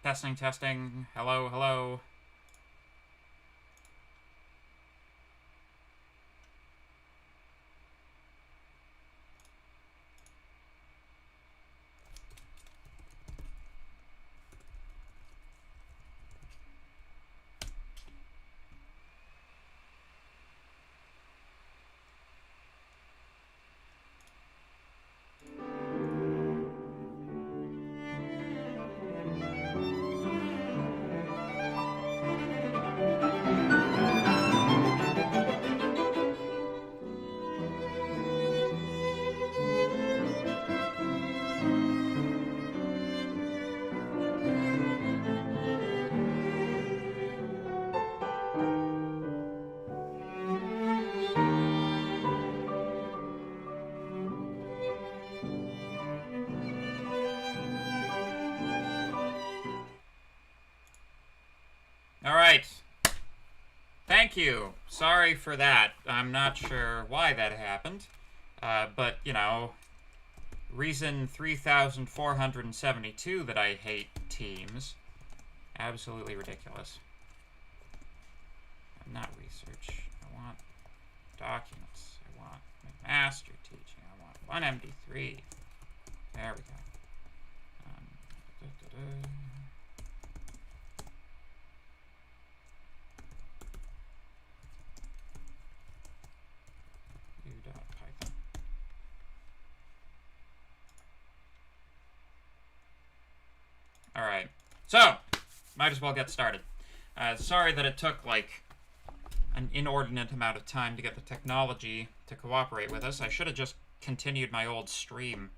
Testing, testing. Hello, hello. All right. Thank you. Sorry for that. I'm not sure why that happened. But, you know, reason 3,472 that I hate Teams. Absolutely ridiculous. Not research. I want documents. I want master teaching. I want 1MD3. There we go. U.Python. All right. So, might as well get started. Sorry that it took, like, an inordinate amount of time to get the technology to cooperate with us. I should have just continued my old stream.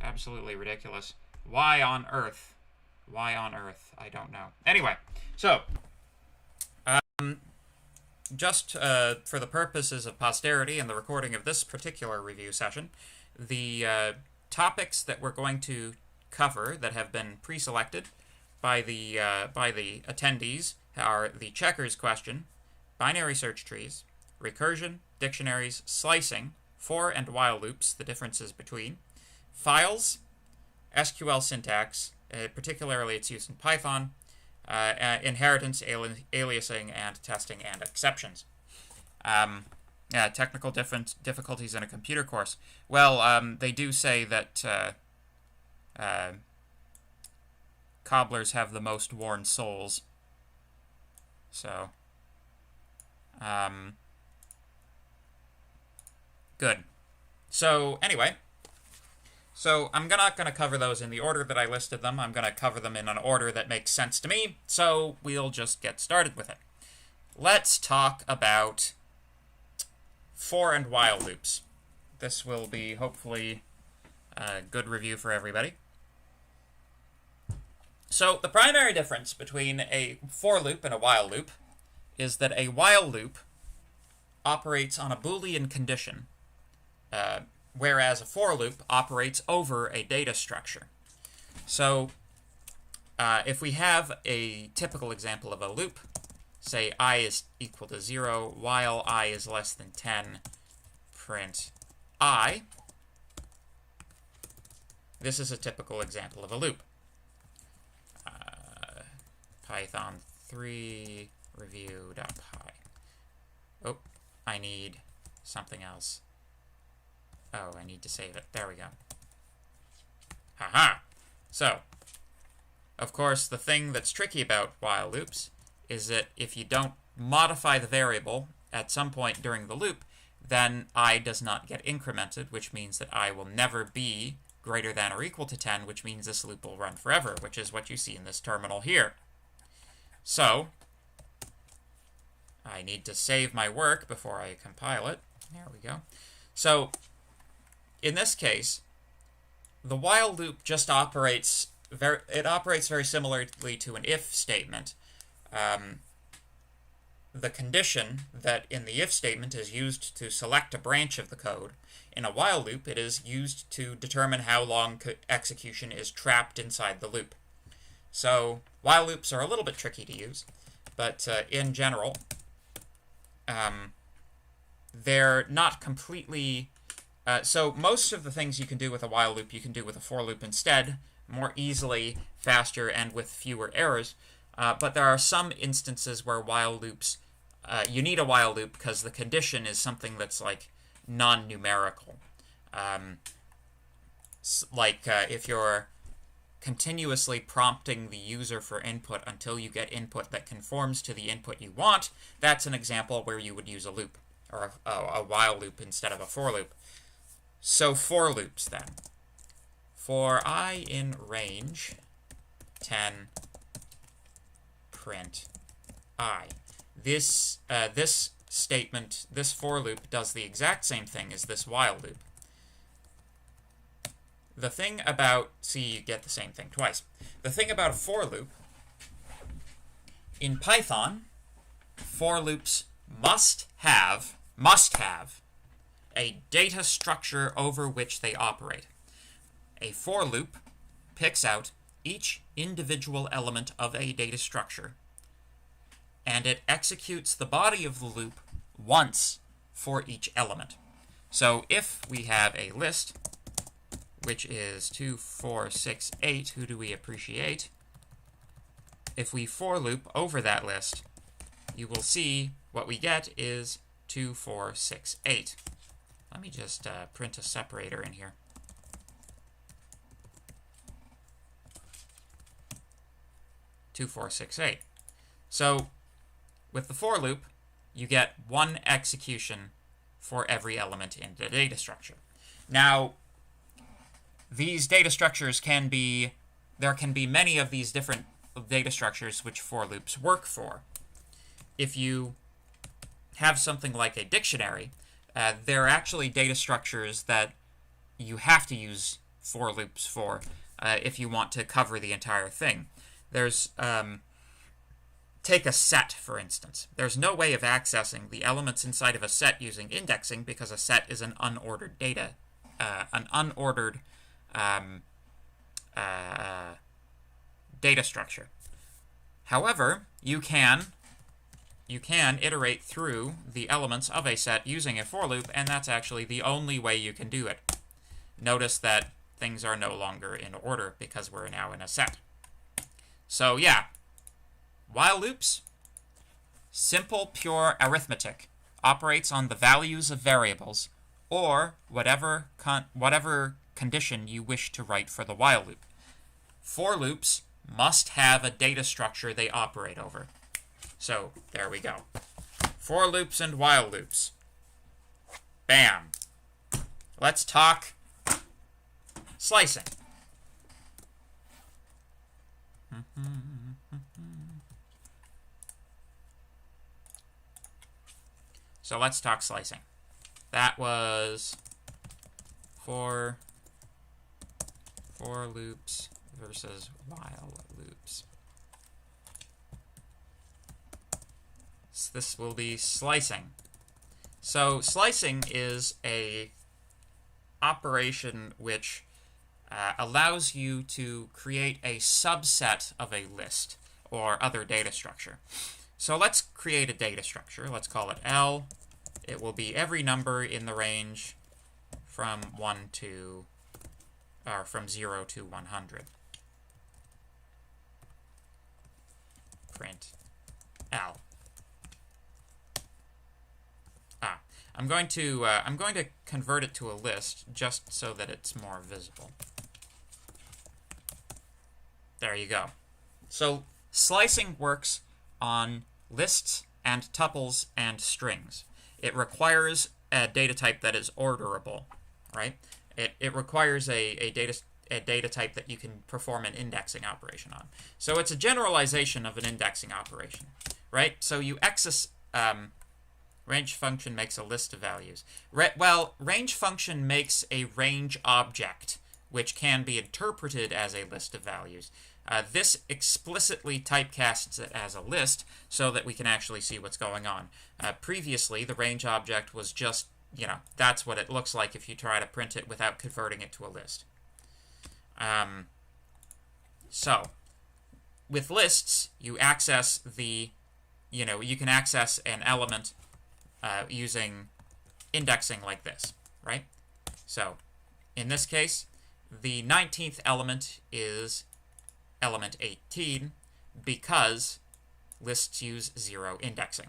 Absolutely ridiculous. Why on earth? Why on earth? I don't know. Anyway, so, just for the purposes of posterity and the recording of this particular review session, the topics that we're going to cover that have been pre-selected by the attendees are the checkers question, binary search trees, recursion, dictionaries, slicing, for and while loops, the differences between, files, SQL syntax, particularly its use in Python, inheritance, aliasing, and testing and exceptions. Technical difficulties in a computer course. Well, they do say that cobblers have the most worn soles. So, good. So, anyway. So, I'm not going to cover those in the order that I listed them. I'm going to cover them in an order that makes sense to me. So, we'll just get started with it. Let's talk about for and while loops. This will be, hopefully, a good review for everybody. So, the primary difference between a for loop and a while loop is that a while loop operates on a Boolean condition, whereas a for loop operates over a data structure. So, if we have a typical example of a loop, say I is equal to 0, while I is less than 10, print I, this is a typical example of a loop. Python 3 review.py. Oh, I need something else. Oh, I need to save it. There we go. Haha! So, of course, the thing that's tricky about while loops is that if you don't modify the variable at some point during the loop, then I does not get incremented, which means that I will never be greater than or equal to 10, which means this loop will run forever, which is what you see in this terminal here. So, I need to save my work before I compile it. There we go. So, in this case, the while loop just operates very similarly to an if statement. The condition that in the if statement is used to select a branch of the code. In a while loop, it is used to determine how long execution is trapped inside the loop. So, while loops are a little bit tricky to use, but in general, they're not completely... so most of the things you can do with a while loop, you can do with a for loop instead, more easily, faster, and with fewer errors. But there are some instances where while loops, you need a while loop because the condition is something that's like non-numerical. If you're continuously prompting the user for input until you get input that conforms to the input you want, that's an example where you would use a loop, or a while loop instead of a for loop. So for loops then. For I in range 10 print I. This statement, this for loop, does the exact same thing as this while loop. The thing about, see, you get the same thing twice. The thing about a for loop, in Python, for loops must have a data structure over which they operate. A for loop picks out each individual element of a data structure, and it executes the body of the loop once for each element. So if we have a list, which is 2, 4, 6, 8, who do we appreciate? If we for loop over that list, you will see what we get is 2, 4, 6, 8. Let me just print a separator in here. Two, 4, 6, 8. So with the for loop, you get one execution for every element in the data structure. Now, these data structures there can be many of these different data structures which for loops work for. If you have something like a dictionary, there are actually data structures that you have to use for loops for if you want to cover the entire thing. There's, take a set, for instance. There's no way of accessing the elements inside of a set using indexing because a set is an unordered data, data structure. However, you can iterate through the elements of a set using a for loop, and that's actually the only way you can do it. Notice that things are no longer in order because we're now in a set. So yeah, while loops, simple pure arithmetic, operates on the values of variables or whatever condition you wish to write for the while loop. For loops must have a data structure they operate over. So there we go. For loops and while loops. Bam. Let's talk slicing. So let's talk slicing. That was for loops versus while loops. So this will be slicing. So slicing is a operation which allows you to create a subset of a list or other data structure. So let's create a data structure. Let's call it L. It will be every number in the range from 0 to 100. Print L. I'm going to convert it to a list just so that it's more visible. There you go. So slicing works on lists and tuples and strings. It requires a data type that is orderable, right? It requires a data type that you can perform an indexing operation on. So it's a generalization of an indexing operation, right? So you access range function makes a list of values. Range function makes a range object, which can be interpreted as a list of values. This explicitly typecasts it as a list so that we can actually see what's going on. Previously, the range object was just, that's what it looks like if you try to print it without converting it to a list. So, with lists, you access you can access an element using indexing like this, right? So, in this case, the 19th element is element 18 because lists use 0 indexing.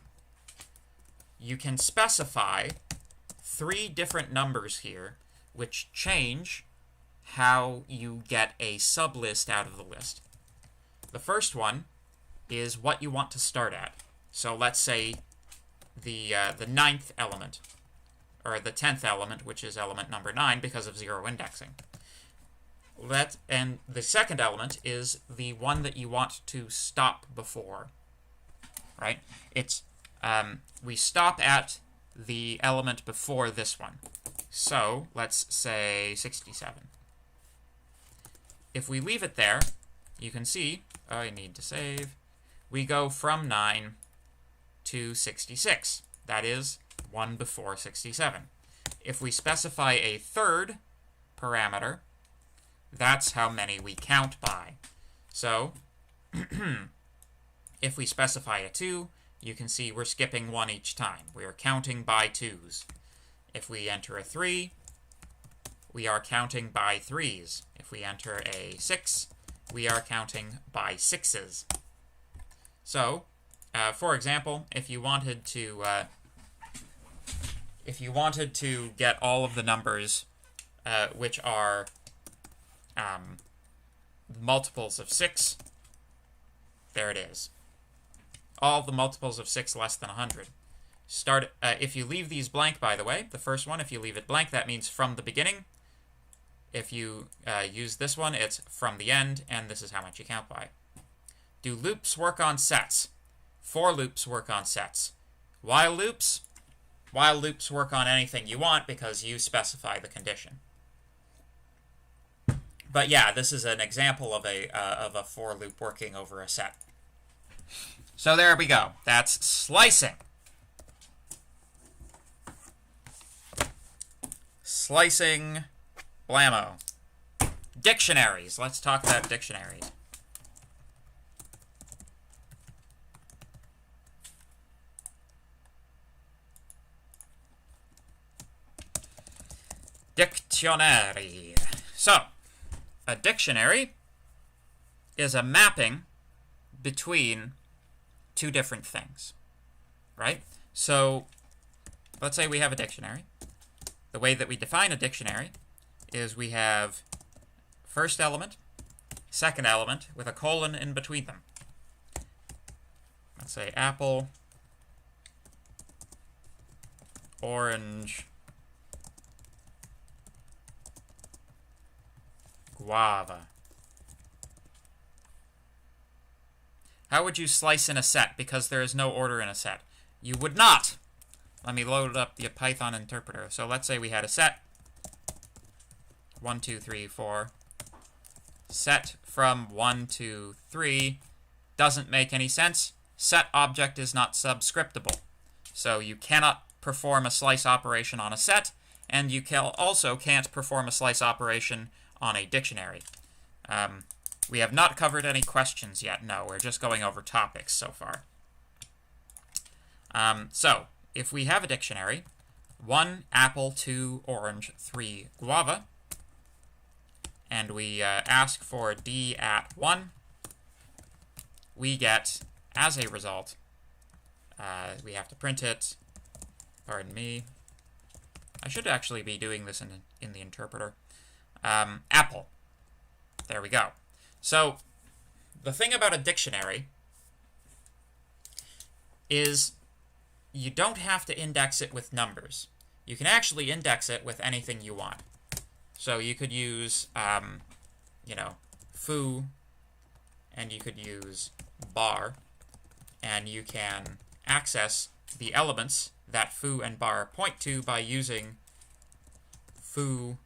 You can specify 3 different numbers here which change how you get a sublist out of the list. The first one is what you want to start at. So let's say the 9th element, or the 10th element, which is element number 9 because of 0 indexing. And the second element is the one that you want to stop before, right? It's we stop at the element before this one. So let's say 67. If we leave it there, you can see, I need to save, we go from 9 to 66. That is 1 before 67. If we specify a third parameter, that's how many we count by. So if we specify a 2, you can see we're skipping 1 each time. We are counting by 2s. If we enter a 3, we are counting by 3s. If we enter a 6, we are counting by 6s. So, for example, if you wanted to get all of the numbers which are multiples of 6, there it is. All the multiples of 6 less than 100. If you leave these blank, by the way, the first one, if you leave it blank, that means from the beginning. If you use this one, it's from the end, and this is how much you count by. Do loops work on sets? For loops work on sets. While loops work on anything you want because you specify the condition. But yeah, this is an example of a for loop working over a set. So there we go. That's slicing. Slicing, blammo. Dictionaries. Let's talk about dictionaries. Dictionary. So, a dictionary is a mapping between 2 different things, right? So, let's say we have a dictionary. The way that we define a dictionary is we have first element, second element, with a colon in between them. Let's say apple, orange, guava. How would you slice in a set? Because there is no order in a set. You would not. Let me load up the Python interpreter. So let's say we had a set. 1, 2, 3, 4. Set from 1 to 3 doesn't make any sense. Set object is not subscriptable. So you cannot perform a slice operation on a set, and you also can't perform a slice operation on a dictionary. We have not covered any questions yet. No, we're just going over topics so far. So, if we have a dictionary, 1 apple, 2 orange, 3 guava, and we ask for D at 1, we get, as a result, we have to print it, pardon me, I should actually be doing this in the interpreter, apple. There we go. So, the thing about a dictionary is you don't have to index it with numbers. You can actually index it with anything you want. So you could use, foo, and you could use bar, and you can access the elements that foo and bar point to by using foo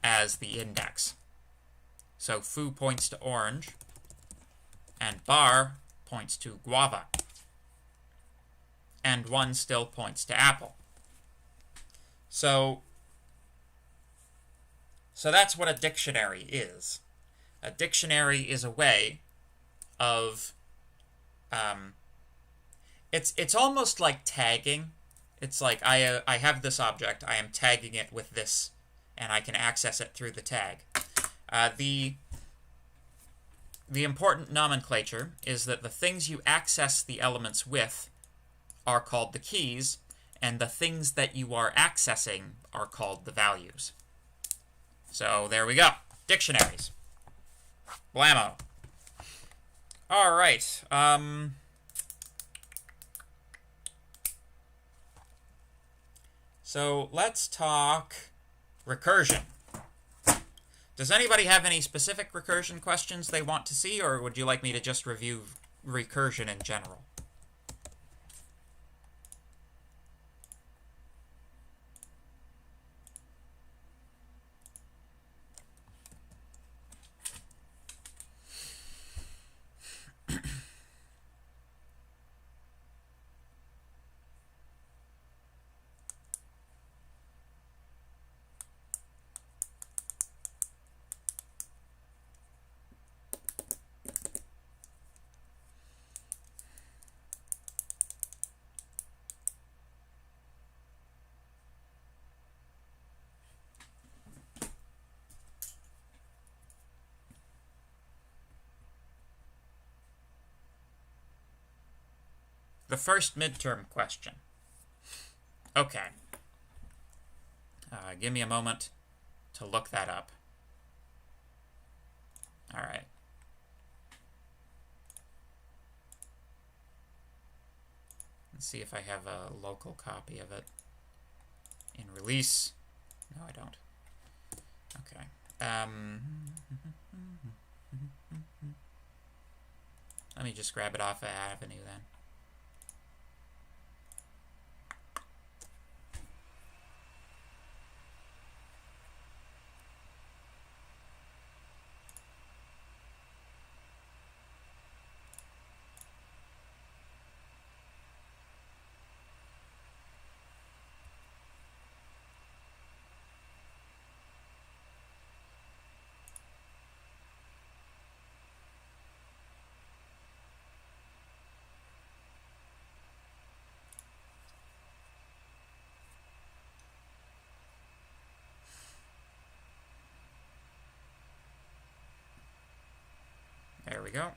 as the index. So foo points to orange, and bar points to guava, and 1 still points to apple. So that's what a dictionary is. A dictionary is a way of, it's almost like tagging. It's like I have this object, I am tagging it with this and I can access it through the tag. The important nomenclature is that the things you access the elements with are called the keys, and the things that you are accessing are called the values. So there we go. Dictionaries. Blammo. All right. So let's talk recursion. Does anybody have any specific recursion questions they want to see, or would you like me to just review recursion in general? The first midterm question. Okay. Give me a moment to look that up. All right. Let's see if I have a local copy of it in release. No, I don't. Okay. Let me just grab it off of Avenue then. There we go.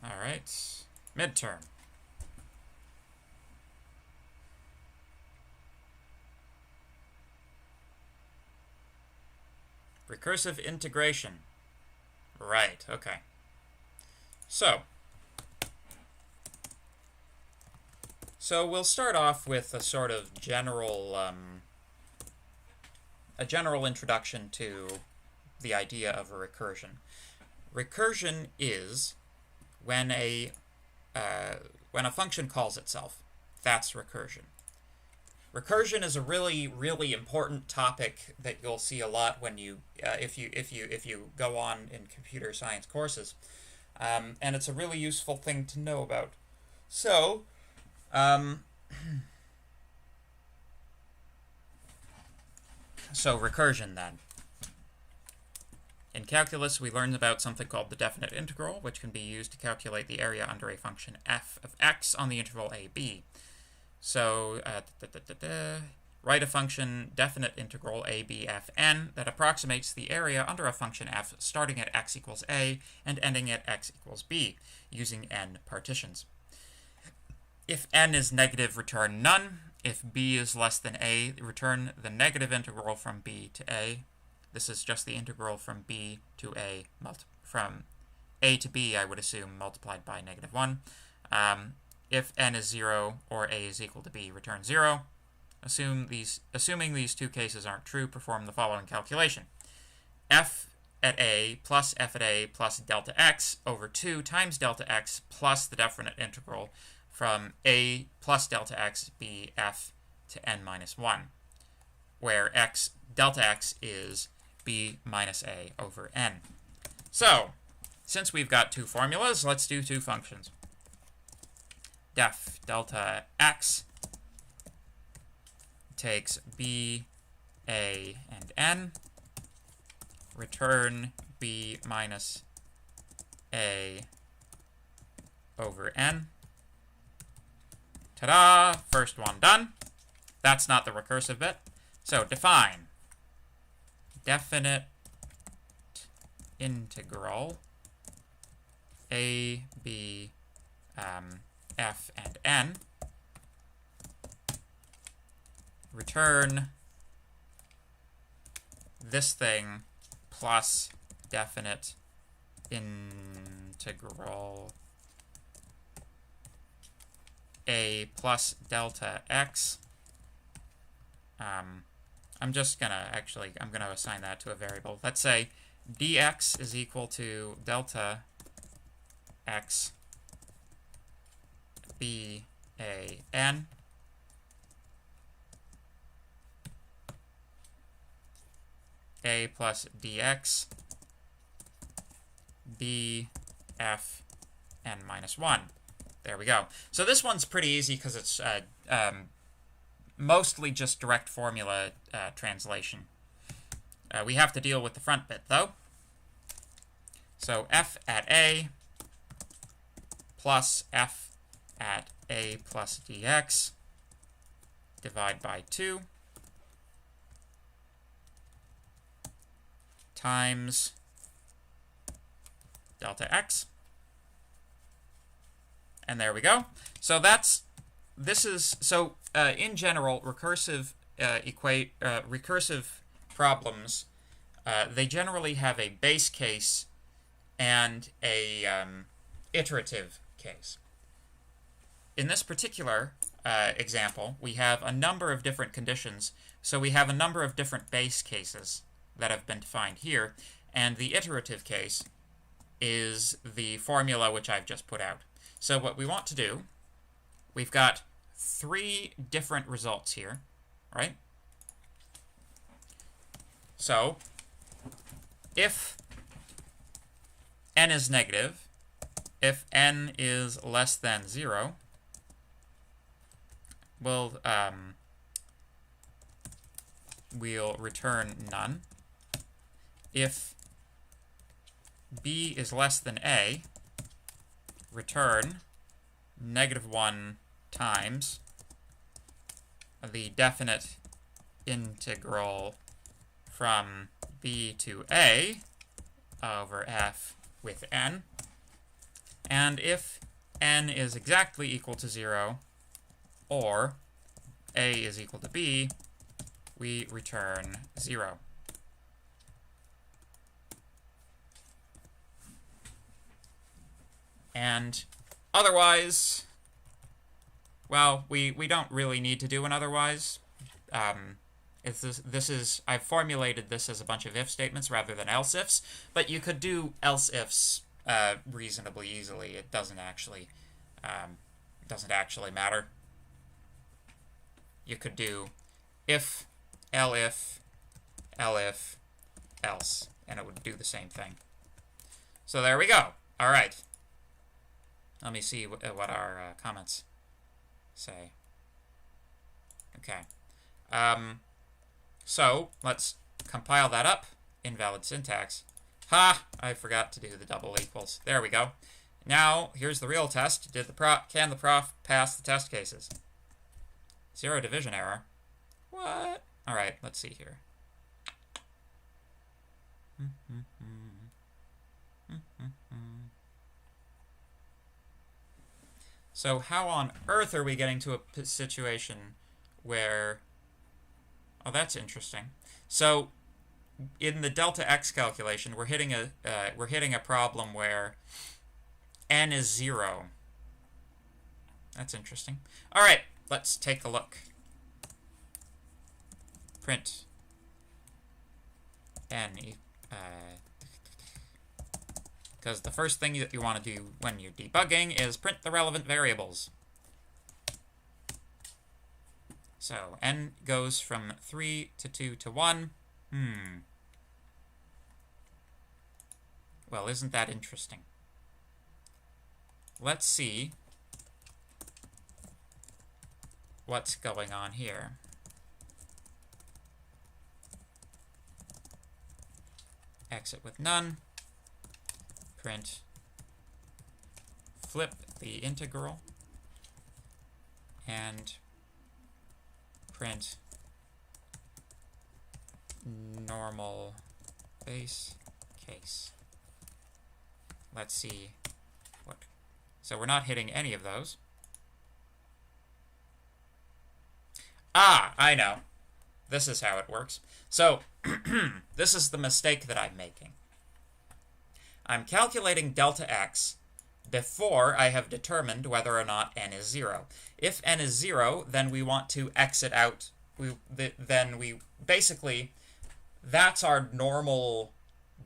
All right, midterm. Recursive integration. Right, okay. So we'll start off with a sort of general introduction to the idea of a recursion. Recursion is when a function calls itself. That's recursion. Recursion is a really, really important topic that you'll see a lot when you if you go on in computer science courses, and it's a really useful thing to know about. So, recursion then. In calculus, we learned about something called the definite integral, which can be used to calculate the area under a function f of x on the interval ab. So, write a function definite integral abfn that approximates the area under a function f starting at x equals a and ending at x equals b, using n partitions. If n is negative, return none. If b is less than a, return the negative integral from b to a. This is just the integral from b to a, from a to b, I would assume, multiplied by -1. if n is 0 or a is equal to b, return 0. Assuming these two cases aren't true, perform the following calculation. F at a plus f at a plus delta x over 2 times delta x plus the definite integral from a plus delta x b f to n minus 1, where delta x is b minus a over n. So, since we've got two formulas, let's do two functions. Def delta x takes b, a, and n. Return b minus a over n. Ta-da! First one done. That's not the recursive bit. So define definite integral a, b, f, and n. Return this thing plus definite integral a plus delta x. I'm gonna assign that to a variable. Let's say dx is equal to delta x b a n. A plus dx b f n minus 1. There we go. So this one's pretty easy because it's mostly just direct formula translation. We have to deal with the front bit, though. So f at a plus f at a plus dx divide by 2 times delta x. And there we go. So in general, recursive problems, they generally have a base case and a iterative case. In this particular example, we have a number of different conditions, so we have a number of different base cases that have been defined here, and the iterative case is the formula which I've just put out. So what we want to do, we've got 3 different results here, right? So if n is negative, if n is less than 0, we'll return none. If b is less than a, return -1 times the definite integral from b to a over f with n. And if n is exactly equal to 0, or a is equal to b, we return 0. And otherwise, well, we don't really need to do an otherwise. I've formulated this as a bunch of if statements rather than else ifs, but you could do else ifs reasonably easily. It doesn't actually matter. You could do if, elif, else, and it would do the same thing. So there we go. All right. Let me see what our comments say. Okay. So let's compile that up. Invalid syntax. Ha! I forgot to do the double equals. There we go. Now, here's the real test. Can the prof pass the test cases? 0 division error. What? All right, let's see here. So how on earth are we getting to a situation where... Oh, that's interesting. So in the delta x calculation, we're hitting a problem where n is 0. That's interesting. All right, let's take a look. Print n, because the first thing that you want to do when you're debugging is print the relevant variables. So n goes from 3 to 2 to 1. Well, isn't that interesting? Let's see what's going on here. Exit with none. Print. Flip the integral. And print normal base case. Let's see what. So we're not hitting any of those. Ah, I know. This is how it works. So this is the mistake that I'm making. I'm calculating delta x before I have determined whether or not n is 0. If n is 0, then we want to exit out. Basically, that's our normal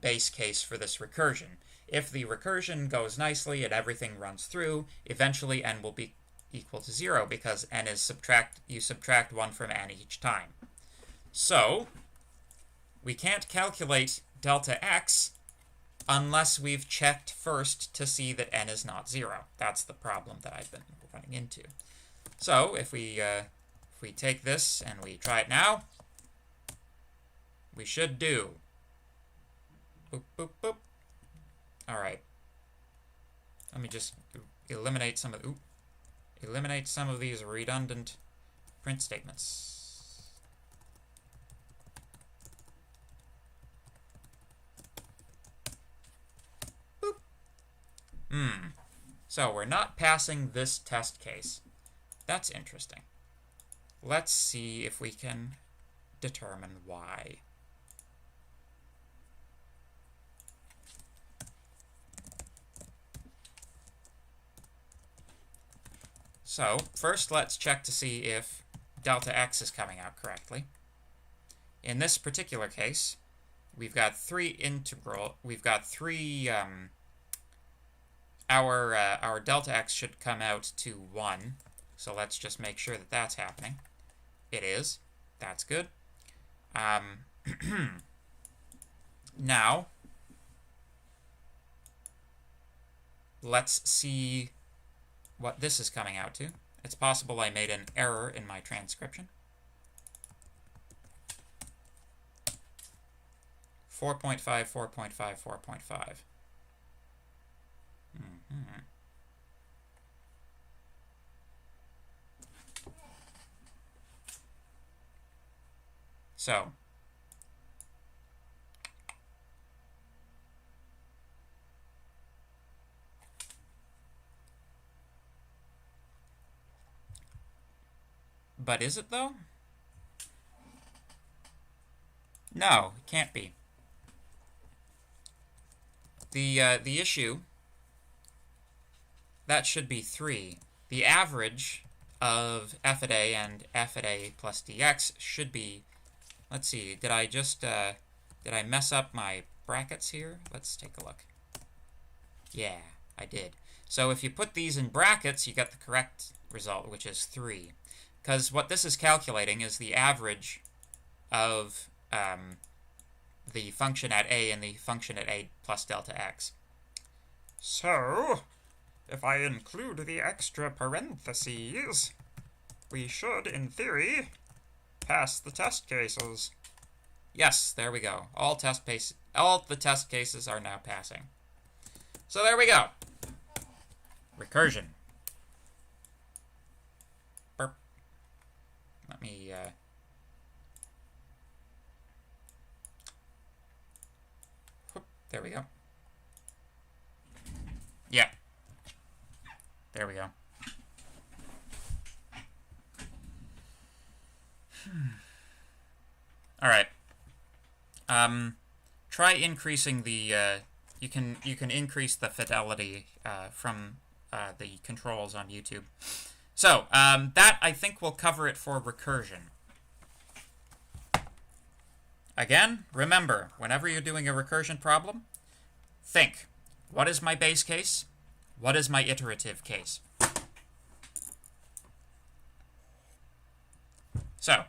base case for this recursion. If the recursion goes nicely and everything runs through, eventually n will be equal to 0 because n is you subtract 1 from n each time. So we can't calculate delta x unless we've checked first to see that n is not 0. That's the problem that I've been running into. So if we take this and we try it now, we should do. Boop, boop, boop. All right. Let me just eliminate some of these redundant print statements. Boop. So we're not passing this test case. That's interesting. Let's see if we can determine why. So first let's check to see if delta x is coming out correctly. In this particular case, we've got our delta x should come out to 1. So let's just make sure that that's happening. It is. That's good. Now, let's see what this is coming out to. It's possible I made an error in my transcription. 4.5, 4.5, 4.5. So, but is it though? No, it can't be. The issue, that should be 3. The average of f at a and f at a plus dx should be, let's see, did I mess up my brackets here? Let's take a look. Yeah, I did. So if you put these in brackets, you get the correct result, which is 3. Because what this is calculating is the average of the function at a and the function at a plus delta x. So, if I include the extra parentheses, we should, in theory, pass the test cases. Yes, there we go. All the test cases are now passing. So there we go. Recursion. Burp. Let me, there we go. Yeah. There we go. All right. Try increasing the, you can increase the fidelity from the controls on YouTube. So that, I think, will cover it for recursion. Again, remember, whenever you're doing a recursion problem, think, what is my base case? What is my iterative case? So,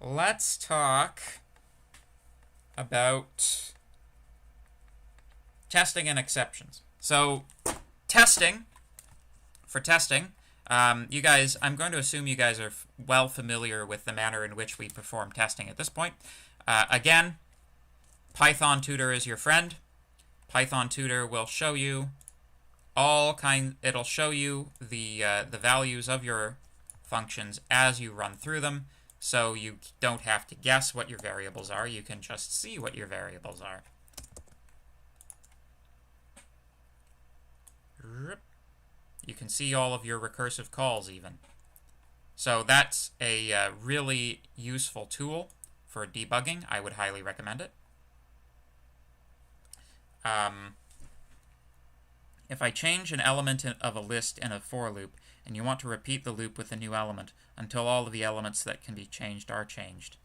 let's talk about testing and exceptions. So, for testing, you guys, I'm going to assume you guys are well familiar with the manner in which we perform testing at this point. Again, Python Tutor is your friend. Python Tutor will show you it'll show you the values of your functions as you run through them, so you don't have to guess what your variables are. You can just see what your variables are. You can see all of your recursive calls even. So that's a really useful tool for debugging. I would highly recommend it. If I change an element of a list in a for loop, and you want to repeat the loop with a new element until all of the elements that can be changed are changed.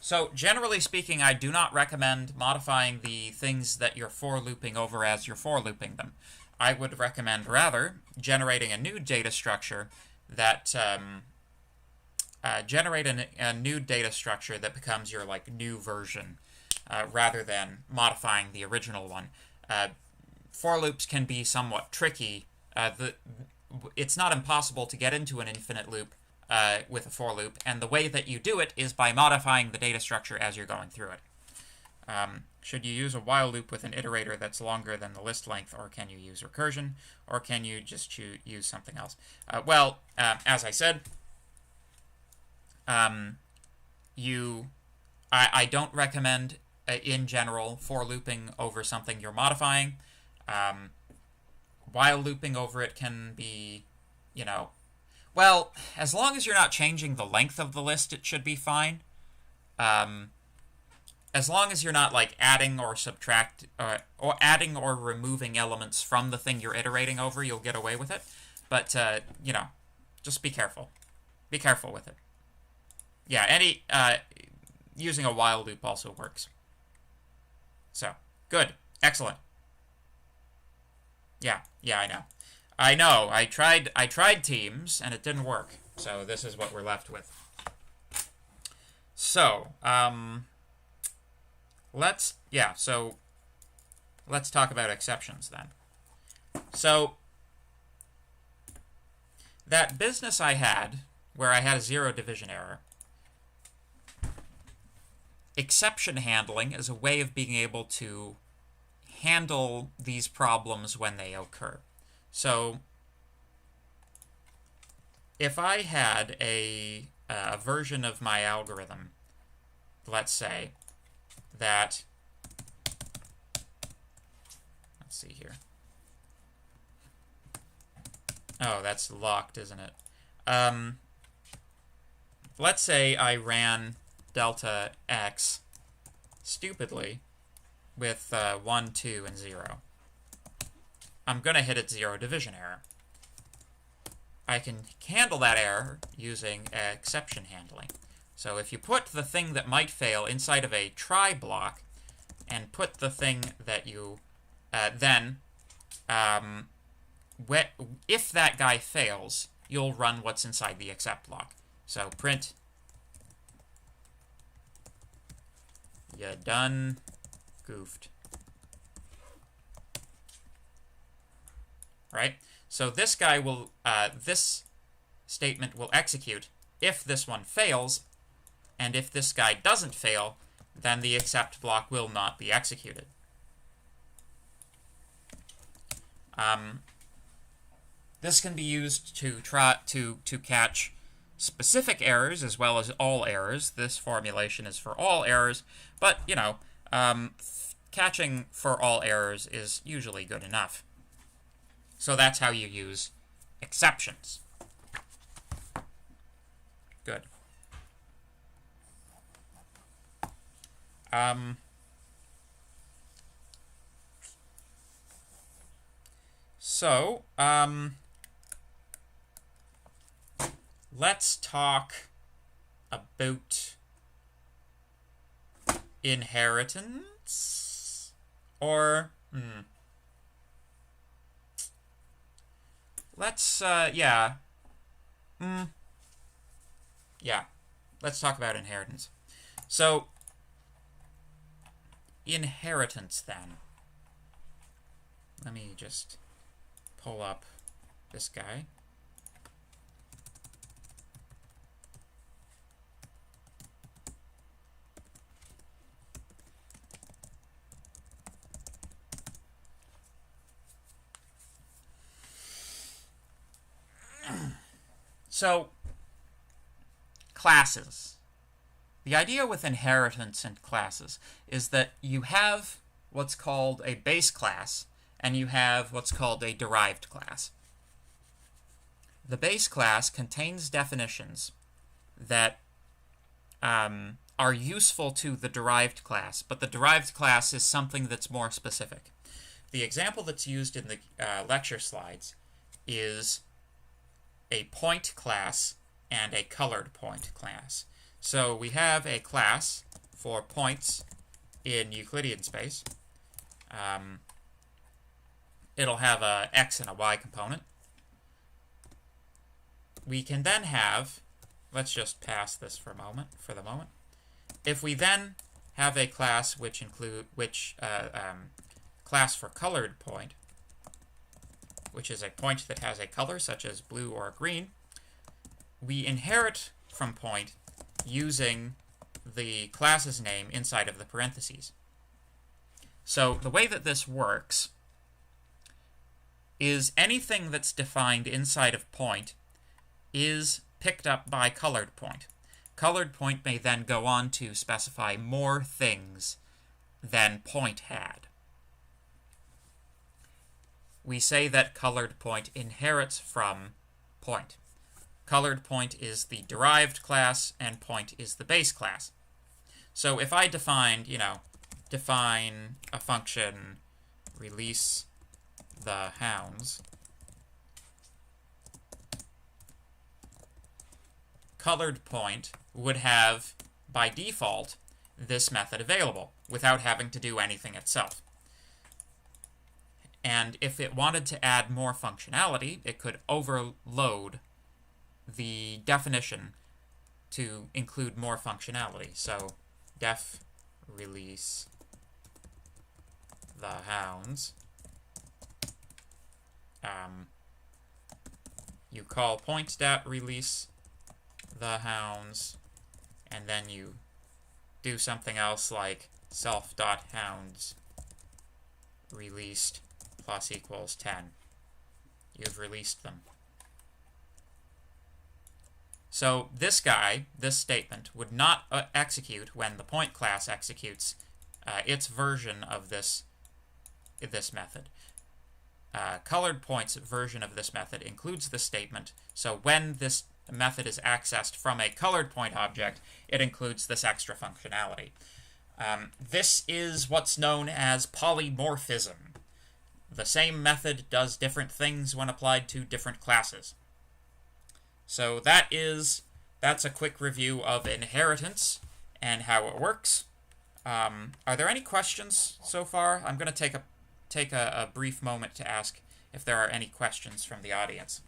So generally speaking, I do not recommend modifying the things that you're for looping over as you're for looping them. I would recommend rather generating a new data structure that a new data structure that becomes your new version, rather than modifying the original one. For loops can be somewhat tricky. It's not impossible to get into an infinite loop with a for loop, and the way that you do it is by modifying the data structure as you're going through it. Should you use a while loop with an iterator that's longer than the list length, or can you use recursion, or can you just use something else? As I said, I don't recommend, in general, for looping over something you're modifying. While looping over it can be, well, as long as you're not changing the length of the list, it should be fine. As long as you're not adding or or adding or removing elements from the thing you're iterating over, you'll get away with it. But just be careful. Be careful with it. Yeah, using a while loop also works. So, good. Excellent. Yeah, I know. I tried Teams, and it didn't work. So this is what we're left with. So, let's talk about exceptions then. So, that business I had, where I had a 0 division error, exception handling is a way of being able to handle these problems when they occur. So, if I had a version of my algorithm, let's say, that, let's see here. Oh, that's locked, isn't it? Let's say I ran delta x stupidly with 1, 2, and 0. I'm going to hit its 0 division error. I can handle that error using exception handling. So if you put the thing that might fail inside of a try block, and put the thing that you if that guy fails, you'll run what's inside the except block. So print, you done goofed. Right? So this guy will, this statement will execute if this one fails, and if this guy doesn't fail, then the except block will not be executed. This can be used to try to catch specific errors as well as all errors. This formulation is for all errors, but catching for all errors is usually good enough. So that's how you use exceptions. Good. So, let's talk about inheritance, or let's yeah, let's talk about inheritance. So, inheritance then. Let me just pull up this guy. So, classes. The idea with inheritance and classes is that you have what's called a base class, and you have what's called a derived class. The base class contains definitions that are useful to the derived class, but the derived class is something that's more specific. The example that's used in the lecture slides is a point class and a colored point class. So we have a class for points in Euclidean space. It'll have a x and a y component. We can then have, let's just pass this for the moment. If we then have a class class for colored point, which is a point that has a color such as blue or green, we inherit from point using the class's name inside of the parentheses. So the way that this works is anything that's defined inside of point is picked up by colored point. Colored point may then go on to specify more things than point had. We say that colored point inherits from point. Colored point is the derived class, and point is the base class. So if I define a function, release the hounds, colored point would have, by default, this method available without having to do anything itself. And if it wanted to add more functionality, it could overload the definition to include more functionality. So def release the hounds. You call point.release the hounds, and then you do something else like self.hounds released plus equals 10. You've released them. So this guy, this statement, would not execute when the point class executes its version of this method. Colored point's version of this method includes this statement, so when this method is accessed from a colored point object, it includes this extra functionality. This is what's known as polymorphism. The same method does different things when applied to different classes. So that's a quick review of inheritance and how it works. Are there any questions so far? I'm going to take a brief moment to ask if there are any questions from the audience.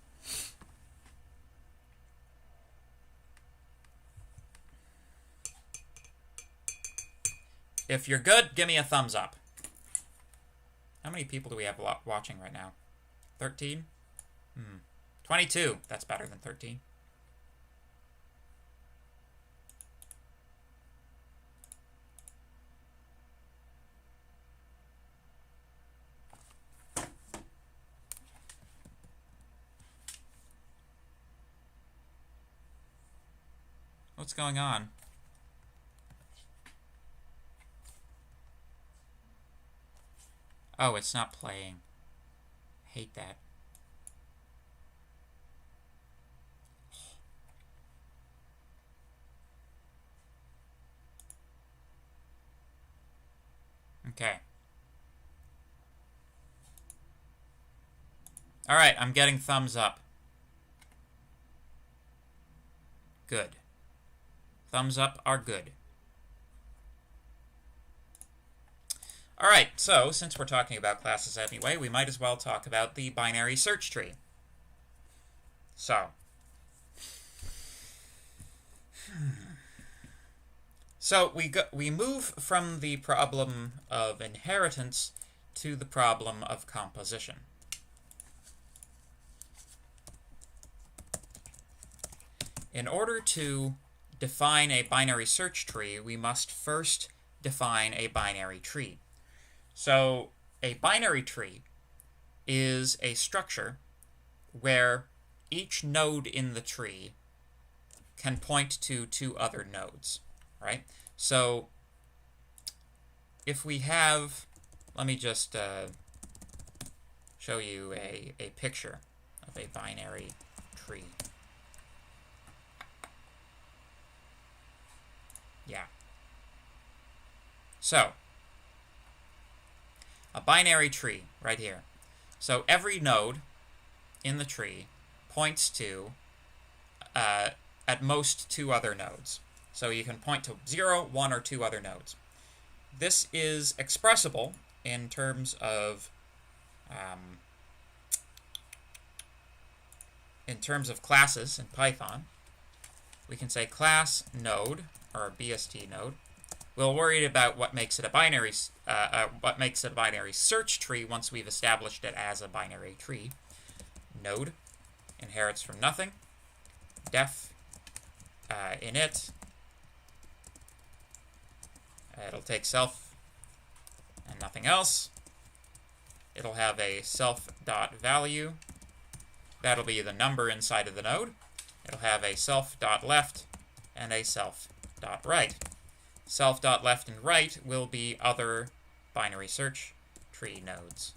If you're good, give me a thumbs up. How many people do we have watching right now? 13? 22. That's better than 13. What's going on? Oh, it's not playing. Hate that. Okay. All right, I'm getting thumbs up. Good. Thumbs up are good. All right, so since we're talking about classes anyway, we might as well talk about the binary search tree. So, we move from the problem of inheritance to the problem of composition. In order to define a binary search tree, we must first define a binary tree. So a binary tree is a structure where each node in the tree can point to two other nodes, right? So if we have, let me just show you a picture of a binary tree. Yeah. So, a binary tree right here. So every node in the tree points to, at most, two other nodes. So you can point to 0, 1, or 2 other nodes. This is expressible in terms of classes in Python. We can say class node, or BST node. We'll worry about what makes it a binary search tree once we've established it as a binary tree. Node inherits from nothing. Def init. It'll take self and nothing else. It'll have a self.value. That'll be the number inside of the node. It'll have a self.left and a self.right. Self.left and right will be other binary search tree nodes.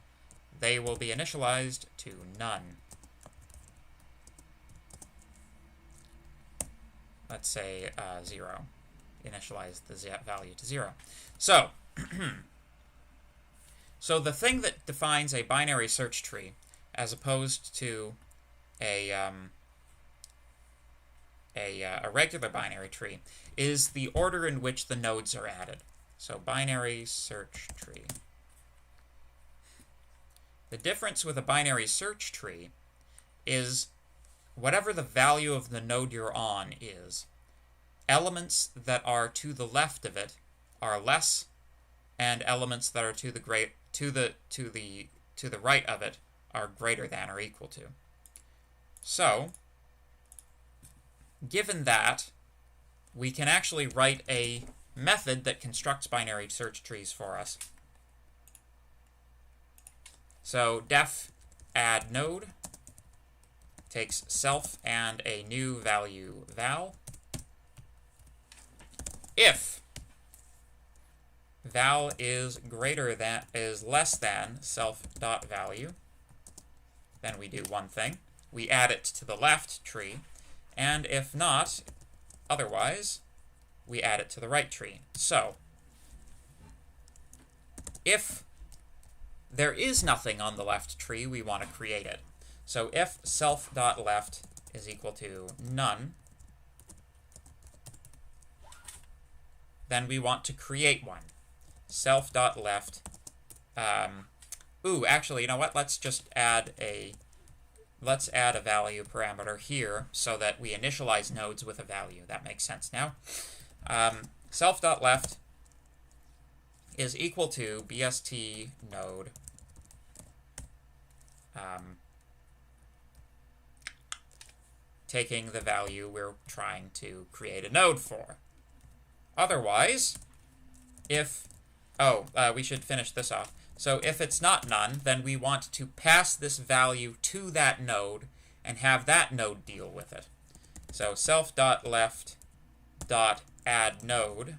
They will be initialized to none. Let's say 0. Initialize the value to 0. So, so the thing that defines a binary search tree, as opposed to a regular binary tree, is the order in which the nodes are added. So binary search tree. The difference with a binary search tree is whatever the value of the node you're on is, elements that are to the left of it are less, and elements that are to the right of it are greater than or equal to. So, given that, we can actually write a method that constructs binary search trees for us. So def add node takes self and a new value val. If val is less than self.value, then we do one thing. We add it to the left tree, and if not, otherwise, we add it to the right tree. So, if there is nothing on the left tree, we want to create it. So if self.left is equal to none, then we want to create one. Self.left. Actually, you know what? Let's add a value parameter here so that we initialize nodes with a value. That makes sense now. Self.left is equal to bst node taking the value we're trying to create a node for. Otherwise, if we should finish this off. So if it's not none, then we want to pass this value to that node and have that node deal with it. So self.left.add node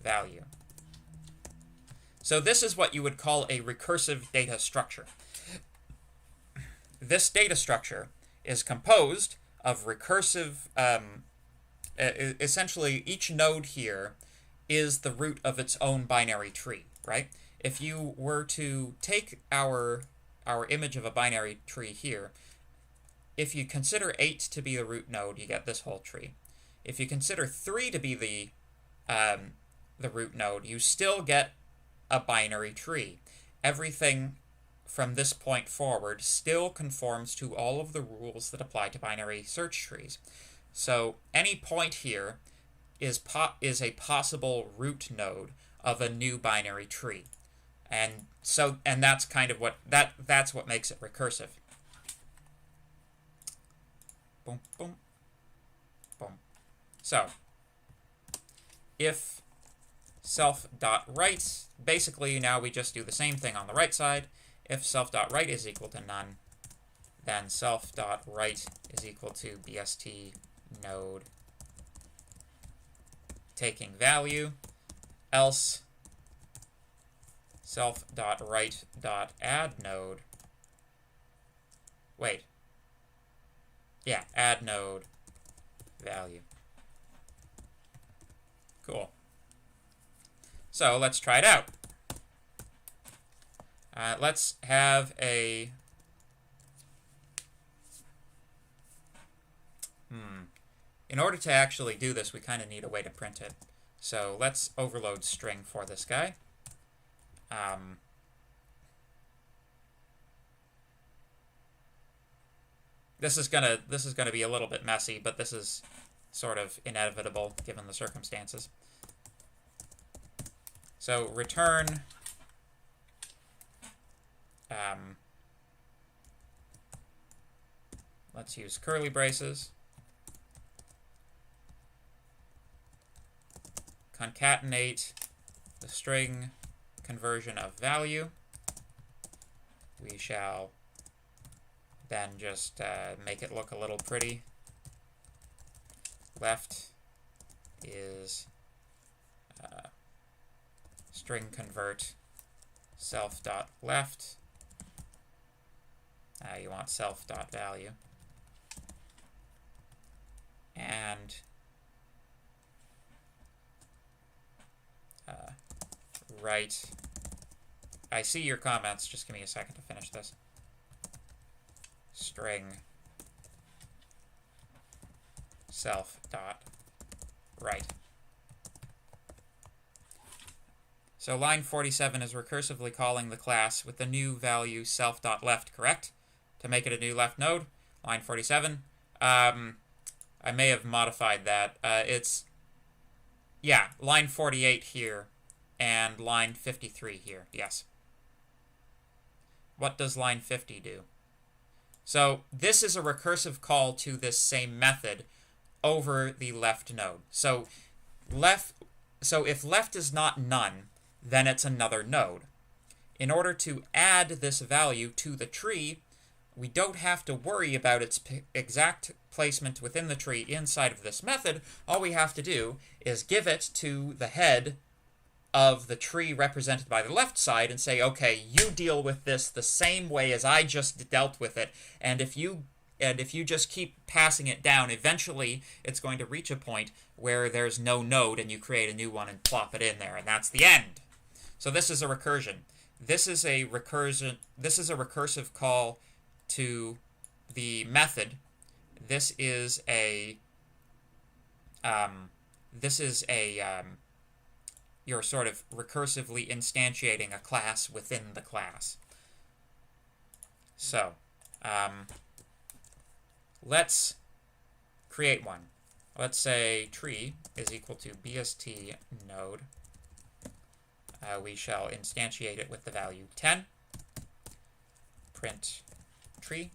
value. So this is what you would call a recursive data structure. This data structure is composed of recursive, essentially each node here is the root of its own binary tree, right? If you were to take our image of a binary tree here, if you consider 8 to be the root node, you get this whole tree. If you consider 3 to be the root node, you still get a binary tree. Everything from this point forward still conforms to all of the rules that apply to binary search trees. So any point here is a possible root node of a new binary tree. And that's kind of that's what makes it recursive. Boom, boom, boom. So if self.right, basically now we just do the same thing on the right side. If self.right is equal to none, then self.right is equal to BST node taking value, else self.right.add node. Wait. Yeah, add node value. Cool. So let's try it out. Let's have a... In order to actually do this, we kind of need a way to print it. So let's overload string for this guy. This is gonna be a little bit messy, but this is sort of inevitable given the circumstances. So return let's use curly braces. Concatenate the string conversion of value. We shall then just make it look a little pretty. Left is string convert self.left. You want self.value. And right. I see your comments. Just give me a second to finish this. String self.right. So line 47 is recursively calling the class with the new value self.left, correct? To make it a new left node. Line 47. I may have modified that. Yeah, line 48 here and line 53 here, yes. What does line 50 do? So this is a recursive call to this same method over the left node. So if left is not none, then it's another node. In order to add this value to the tree, we don't have to worry about its exact placement within the tree inside of this method. All we have to do is give it to the head of the tree represented by the left side and say, okay, you deal with this the same way as I just dealt with it, and if you just keep passing it down, eventually it's going to reach a point where there's no node and you create a new one and plop it in there, and that's the end. So this is a recursion. This is a recursive call to the method. This is a you're sort of recursively instantiating a class within the class. So let's create one. Let's say tree is equal to BST node. We shall instantiate it with the value 10. Print tree.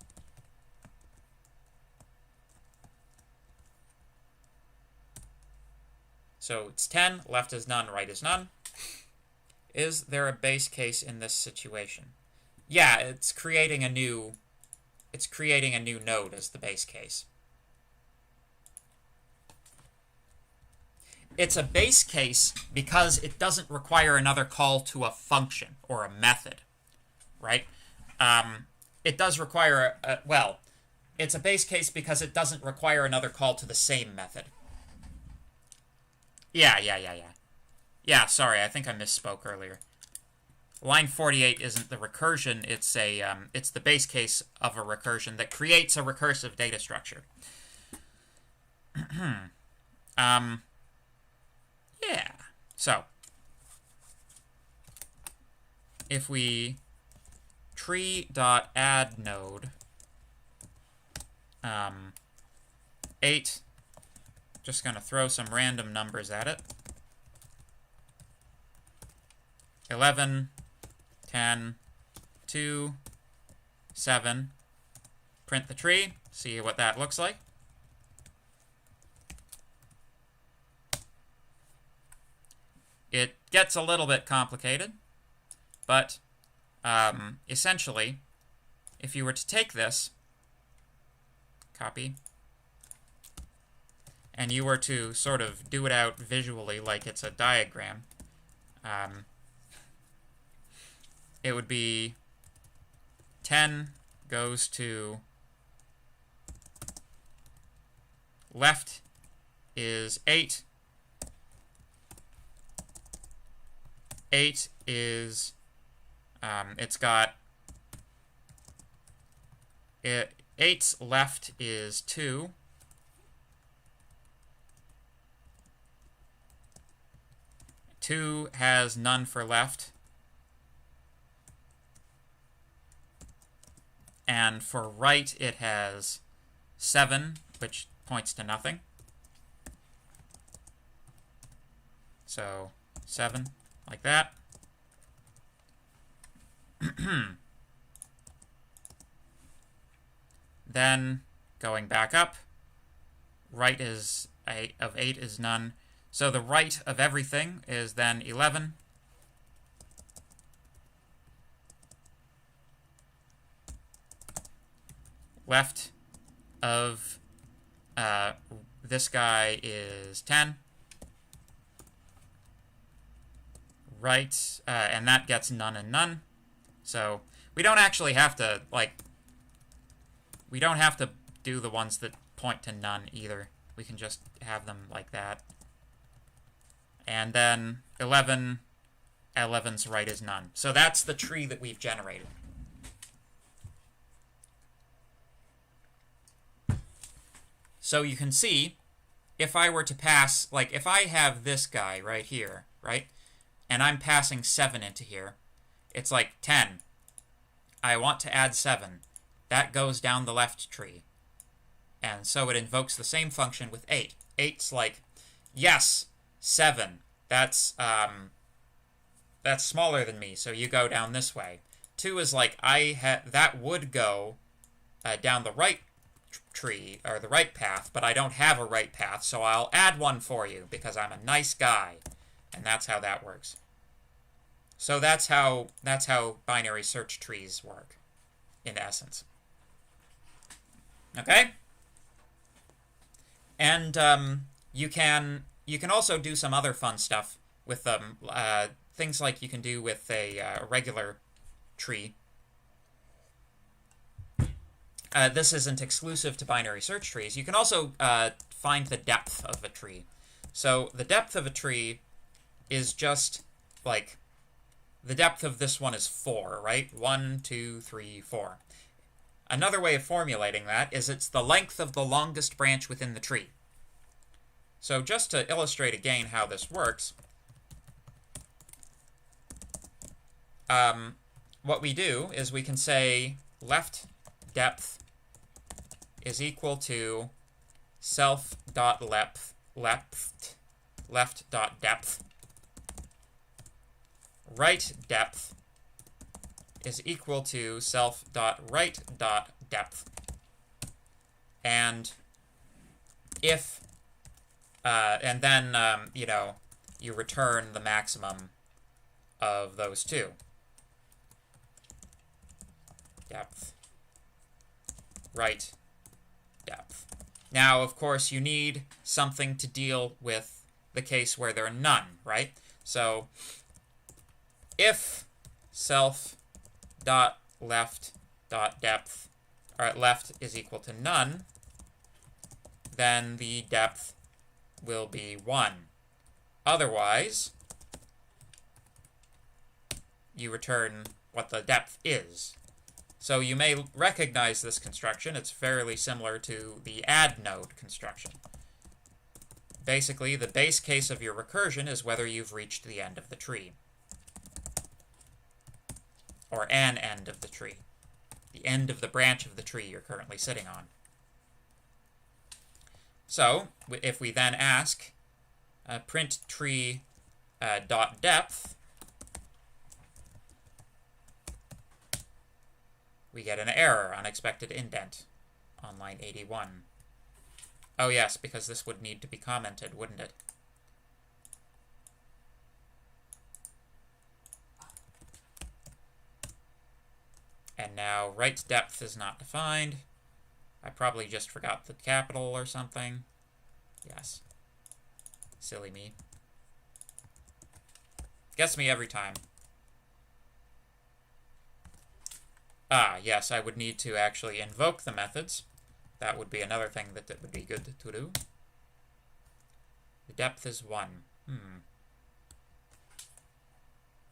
So it's 10, left is none, right is none. Is there a base case in this situation? Yeah, it's creating a new node as the base case. It's a base case because it doesn't require another call to a function or a method, right? It does require, well, it's a base case because it doesn't require another call to the same method. Yeah, sorry, I think I misspoke earlier. line 48 isn't the recursion, it's the base case of a recursion that creates a recursive data structure. Yeah. So, if we tree.add node 8, just going to throw some random numbers at it. 11, 10, 2, 7. Print the tree, see what that looks like. It gets a little bit complicated, but essentially, if you were to take this, copy, and you were to sort of do it out visually like it's a diagram, it would be 10 goes to left is 8. 8 is, it's got, 8's left is 2. 2 has none for left. And for right, it has 7, which points to nothing. So 7, like that. Then, going back up, right is of 8 is none. So the right of everything is then 11. Left of this guy is 10. Right, and that gets none and none. So we don't actually have to, like, we don't have to do the ones that point to none either. We can just have them like that. And then 11, 11's right is none. So that's the tree that we've generated. So you can see, if I were to pass, like, if I have this guy right here, right, and I'm passing 7 into here, it's like 10. I want to add 7. That goes down the left tree. And so it invokes the same function with 8. 8's like, yes, 7. That's smaller than me, so you go down this way. 2 is like, that would go down the right tree, or the right path, but I don't have a right path, so I'll add one for you, because I'm a nice guy. And that's how that works. So that's how binary search trees work, in essence. Okay? And you can also do some other fun stuff with them. Things like you can do with a regular tree. This isn't exclusive to binary search trees. You can also find the depth of a tree. So the depth of a tree is just like, the depth of this one is 4, right? 1, 2, 3, 4. Another way of formulating that is it's the length of the longest branch within the tree. So just to illustrate again how this works, what we do is we can say left depth is equal to self.left left.depth. Right depth is equal to self.right.depth. And if, and then, you know, you return the maximum of those two. Depth. Right depth. Now, of course, you need something to deal with the case where there are none, right? So if self.left.depth, or left is equal to none, then the depth will be 1. Otherwise, you return what the depth is. So you may recognize this construction. It's fairly similar to the add node construction. Basically, the base case of your recursion is whether you've reached the end of the tree. Or an end of the tree. The end of the branch of the tree you're currently sitting on. So, if we then ask print tree dot depth, we get an error, unexpected indent, on line 81. Oh yes, because this would need to be commented, wouldn't it? And now right depth is not defined. I probably just forgot the capital or something. Yes. Silly me. Gets me every time. Ah, yes, I would need to actually invoke the methods. That would be another thing that would be good to do. The depth is 1.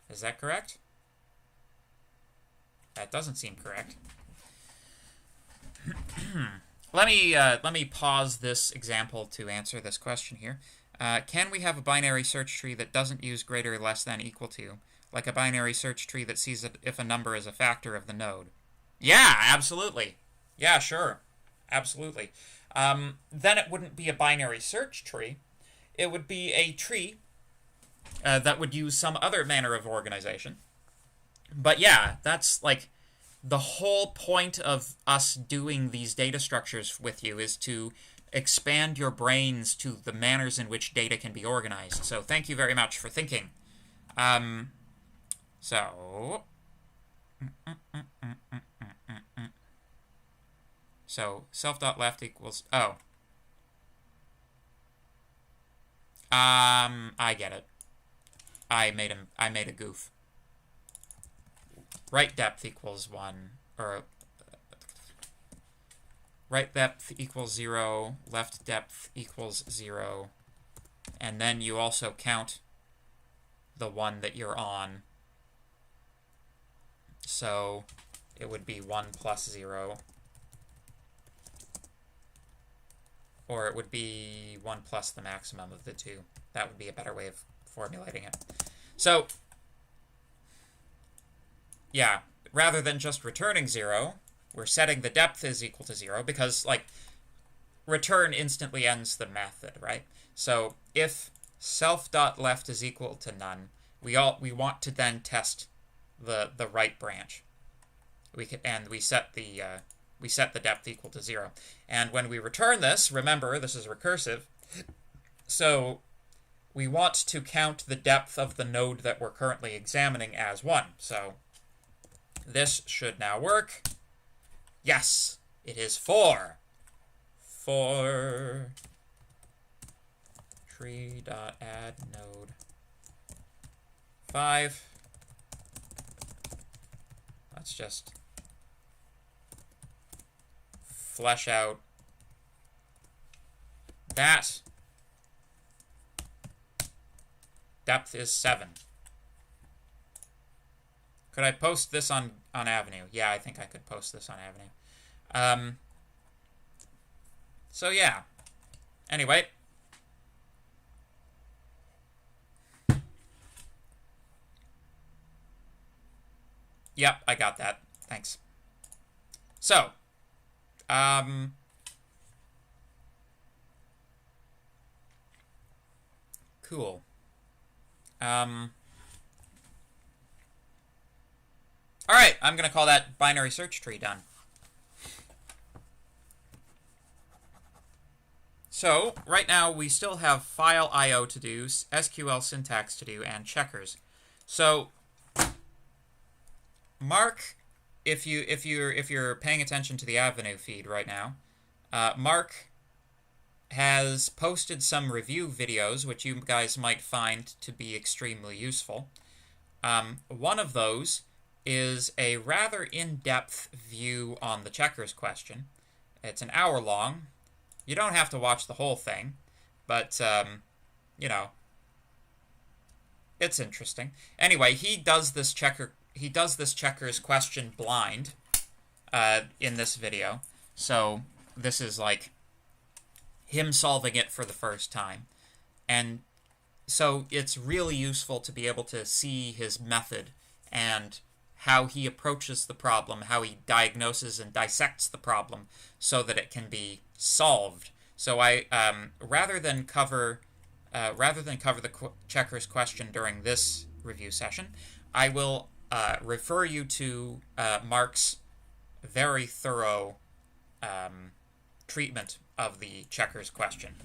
Is that correct? That doesn't seem correct. Let me pause this example to answer this question here. Can we have a binary search tree that doesn't use greater, less than, equal to, like a binary search tree that sees it if a number is a factor of the node? Yeah, absolutely. Yeah, sure. Absolutely. Then it wouldn't be a binary search tree. It would be a tree that would use some other manner of organization. But yeah, that's like the whole point of us doing these data structures with you is to expand your brains to the manners in which data can be organized. So thank you very much for thinking. So self.left equals, oh. I get it. I made a goof. Right depth equals 1, or right depth equals 0, left depth equals 0, and then you also count the one that you're on. So it would be 1 plus 0. Or it would be 1 plus the maximum of the two. That would be a better way of formulating it. So, yeah, rather than just returning 0, we're setting the depth is equal to 0 because, like, return instantly ends the method, right? So if self.left is equal to none, we want to then test the right branch. We set the depth equal to 0. And when we return this, remember, this is recursive, so we want to count the depth of the node that we're currently examining as 1. So this should now work. Yes, it is 4. 4 tree.add node 5. Let's just flesh out that. Depth is 7. Could I post this on Avenue? Yeah, I think I could post this on Avenue. So yeah. Anyway. Yep, I got that. Thanks. So, cool. All right, I'm going to call that binary search tree done. So, right now we still have file I/O to do, SQL syntax to do, and checkers. So, Mark, if you're paying attention to the Avenue feed right now, Mark has posted some review videos which you guys might find to be extremely useful. One of those is a rather in-depth view on the checkers question. It's an hour long. You don't have to watch the whole thing, but you know, it's interesting. Anyway, he does this checkers question blind in this video. So this is like him solving it for the first time. And so it's really useful to be able to see his method and how he approaches the problem, how he diagnoses and dissects the problem so that it can be solved. So I rather than cover the checkers question during this review session, I will refer you to Mark's very thorough treatment of the checkers question,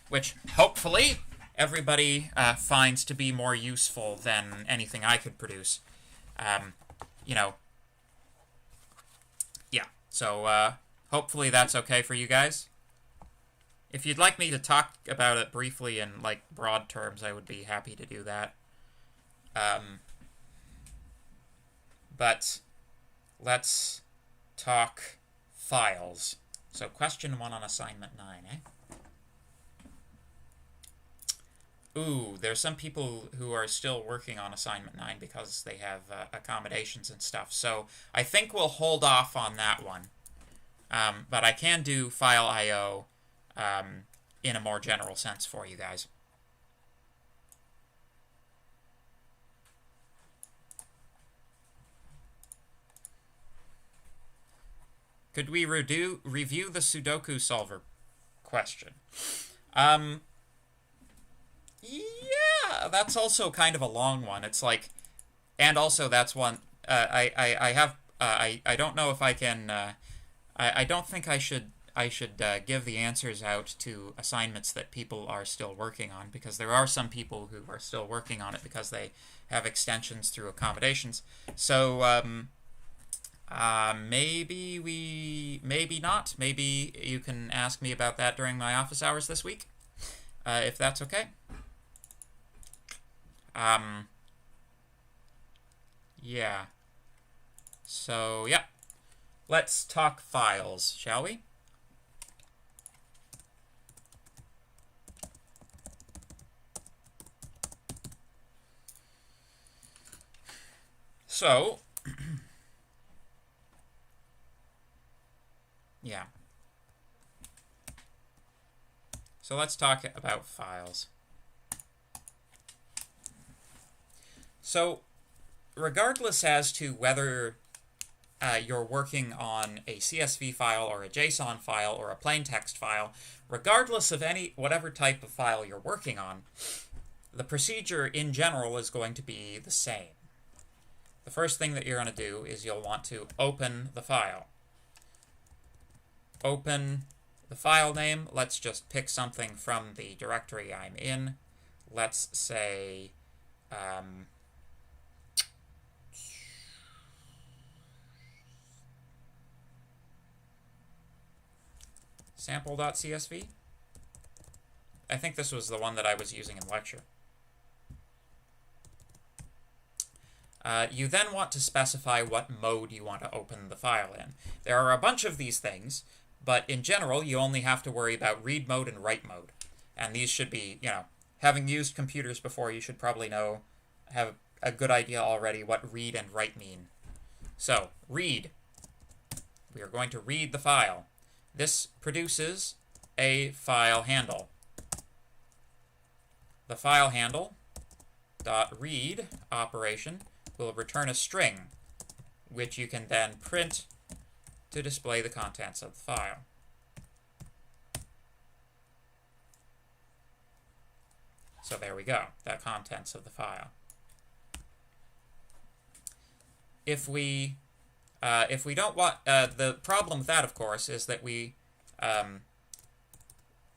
which hopefully everybody finds to be more useful than anything I could produce. Yeah. So hopefully that's okay for you guys. If you'd like me to talk about it briefly in like broad terms, I would be happy to do that. But let's talk files. So question 1 on assignment 9, eh? Ooh, there's some people who are still working on assignment 9 because they have accommodations and stuff. So I think we'll hold off on that one. But I can do file I/O in a more general sense for you guys. Could we review the Sudoku solver question? Yeah, that's also kind of a long one. It's like, and also that's one, I don't know if I can, I don't think I should give the answers out to assignments that people are still working on, because there are some people who are still working on it because they have extensions through accommodations. So, maybe not. Maybe you can ask me about that during my office hours this week, if that's okay. Yeah. So, yeah. Let's talk files, shall we? So, yeah. So let's talk about files. So, regardless as to whether you're working on a CSV file or a JSON file or a plain text file, regardless of whatever type of file you're working on, the procedure in general is going to be the same. The first thing that you're going to do is you'll want to open the file. Open the file name. Let's just pick something from the directory I'm in. Let's say sample.csv. I think this was the one that I was using in lecture. You then want to specify what mode you want to open the file in. There are a bunch of these things, but in general, you only have to worry about read mode and write mode. And these should be, having used computers before, you should probably have a good idea already what read and write mean. So, read. We are going to read the file. This produces a file handle. The file handle .read operation will return a string, which you can then print to display the contents of the file. So there we go, the contents of the file. If we don't want, the problem with that, of course, is that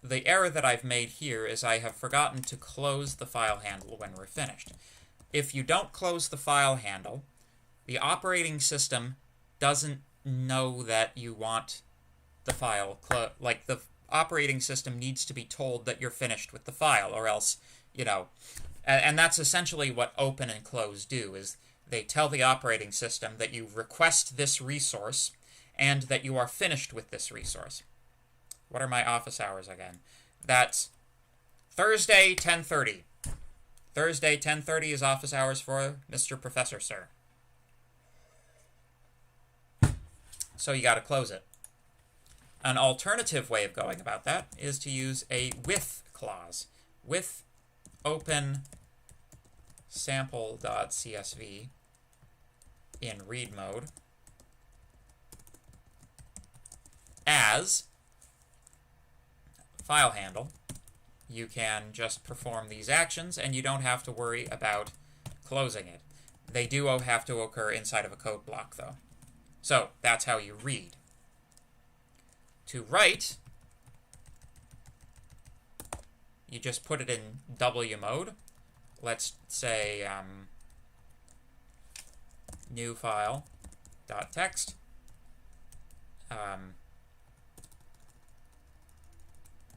the error that I've made here is I have forgotten to close the file handle when we're finished. If you don't close the file handle, the operating system doesn't know that you want the file like the operating system needs to be told that you're finished with the file, or else, and that's essentially what open and close do, is they tell the operating system that you request this resource and that you are finished with this resource. What are my office hours again? That's Thursday, 10:30. Thursday, 10:30 is office hours for Mr. Professor, sir. So you got to close it. An alternative way of going about that is to use a with clause. With open sample.csv in read mode as file handle. You can just perform these actions and you don't have to worry about closing it. They do have to occur inside of a code block though. So that's how you read. To write, you just put it in W mode. Let's say new file dot text.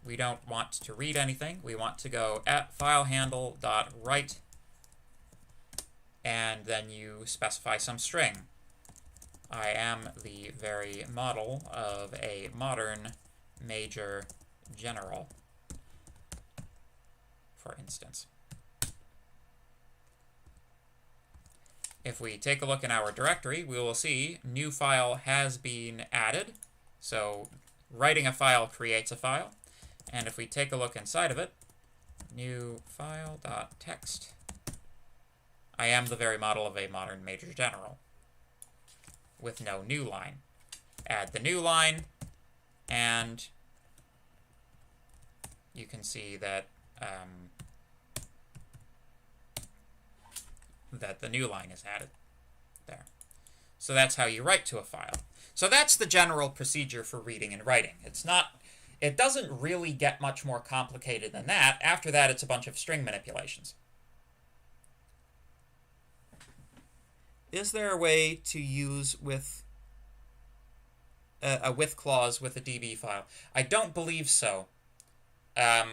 We don't want to read anything. We want to go at file handle dot write, and then you specify some string. I am the very model of a modern major general, for instance. If we take a look in our directory, we will see new file has been added. So writing a file creates a file. And if we take a look inside of it, new file.text, I am the very model of a modern major general with no new line. Add the new line, and you can see that that the new line is added there. So that's how you write to a file. So that's the general procedure for reading and writing. It doesn't really get much more complicated than that. After that, it's a bunch of string manipulations. Is there a way to use with a with clause with a DB file? I don't believe so. I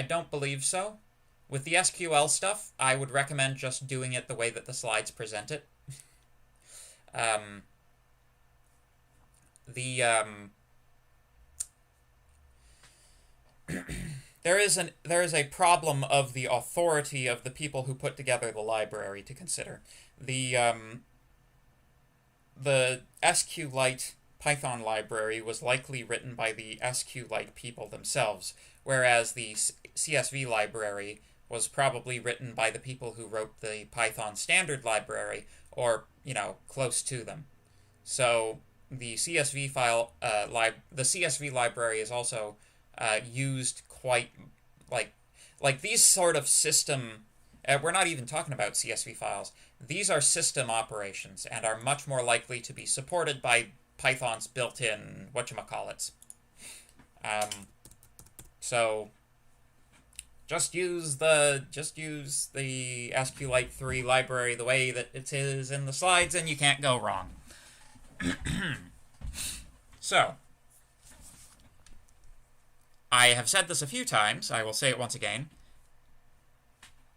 don't believe so. With the SQL stuff, I would recommend just doing it the way that the slides present it. There is a problem of the authority of the people who put together the library to consider. The SQLite Python library was likely written by the SQLite people themselves, whereas the CSV library was probably written by the people who wrote the Python standard library, or, close to them. So the CSV file, the CSV library is also used quite, like these sort of system, we're not even talking about CSV files. These are system operations and are much more likely to be supported by Python's built-in whatchamacallits. So just use the SQLite 3 library the way that it is in the slides, and you can't go wrong. So, I have said this a few times. I will say it once again.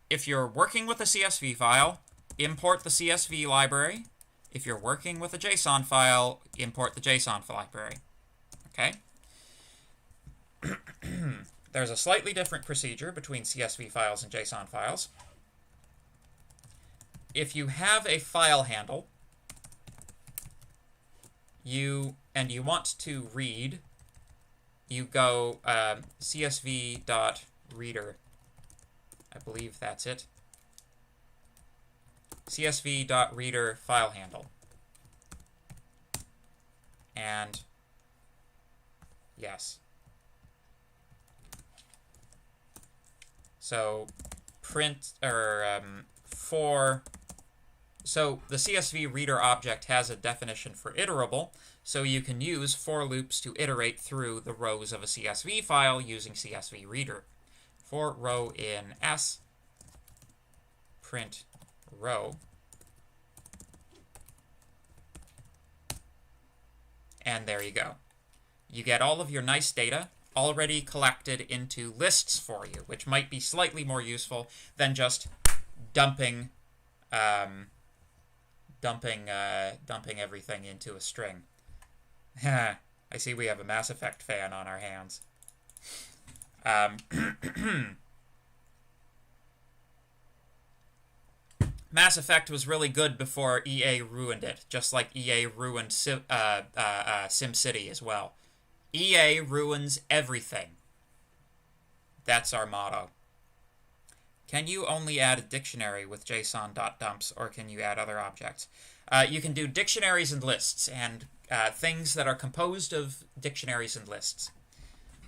If you're working with a CSV file, import the CSV library. If you're working with a JSON file, import the JSON library. Okay? There's a slightly different procedure between CSV files and JSON files. If you have a file handle, you want to read, you go csv.reader. I believe that's it. csv.reader file handle. And yes. So print so the CSV reader object has a definition for iterable, so you can use for loops to iterate through the rows of a CSV file using CSV reader. For row in S, print row, and there you go. You get all of your nice data already collected into lists for you, which might be slightly more useful than just dumping everything into a string. I see we have a Mass Effect fan on our hands. Mass Effect was really good before EA ruined it, just like EA ruined SimCity as well. EA ruins everything. That's our motto. Can you only add a dictionary with JSON.dumps, or can you add other objects? You can do dictionaries and lists, and things that are composed of dictionaries and lists.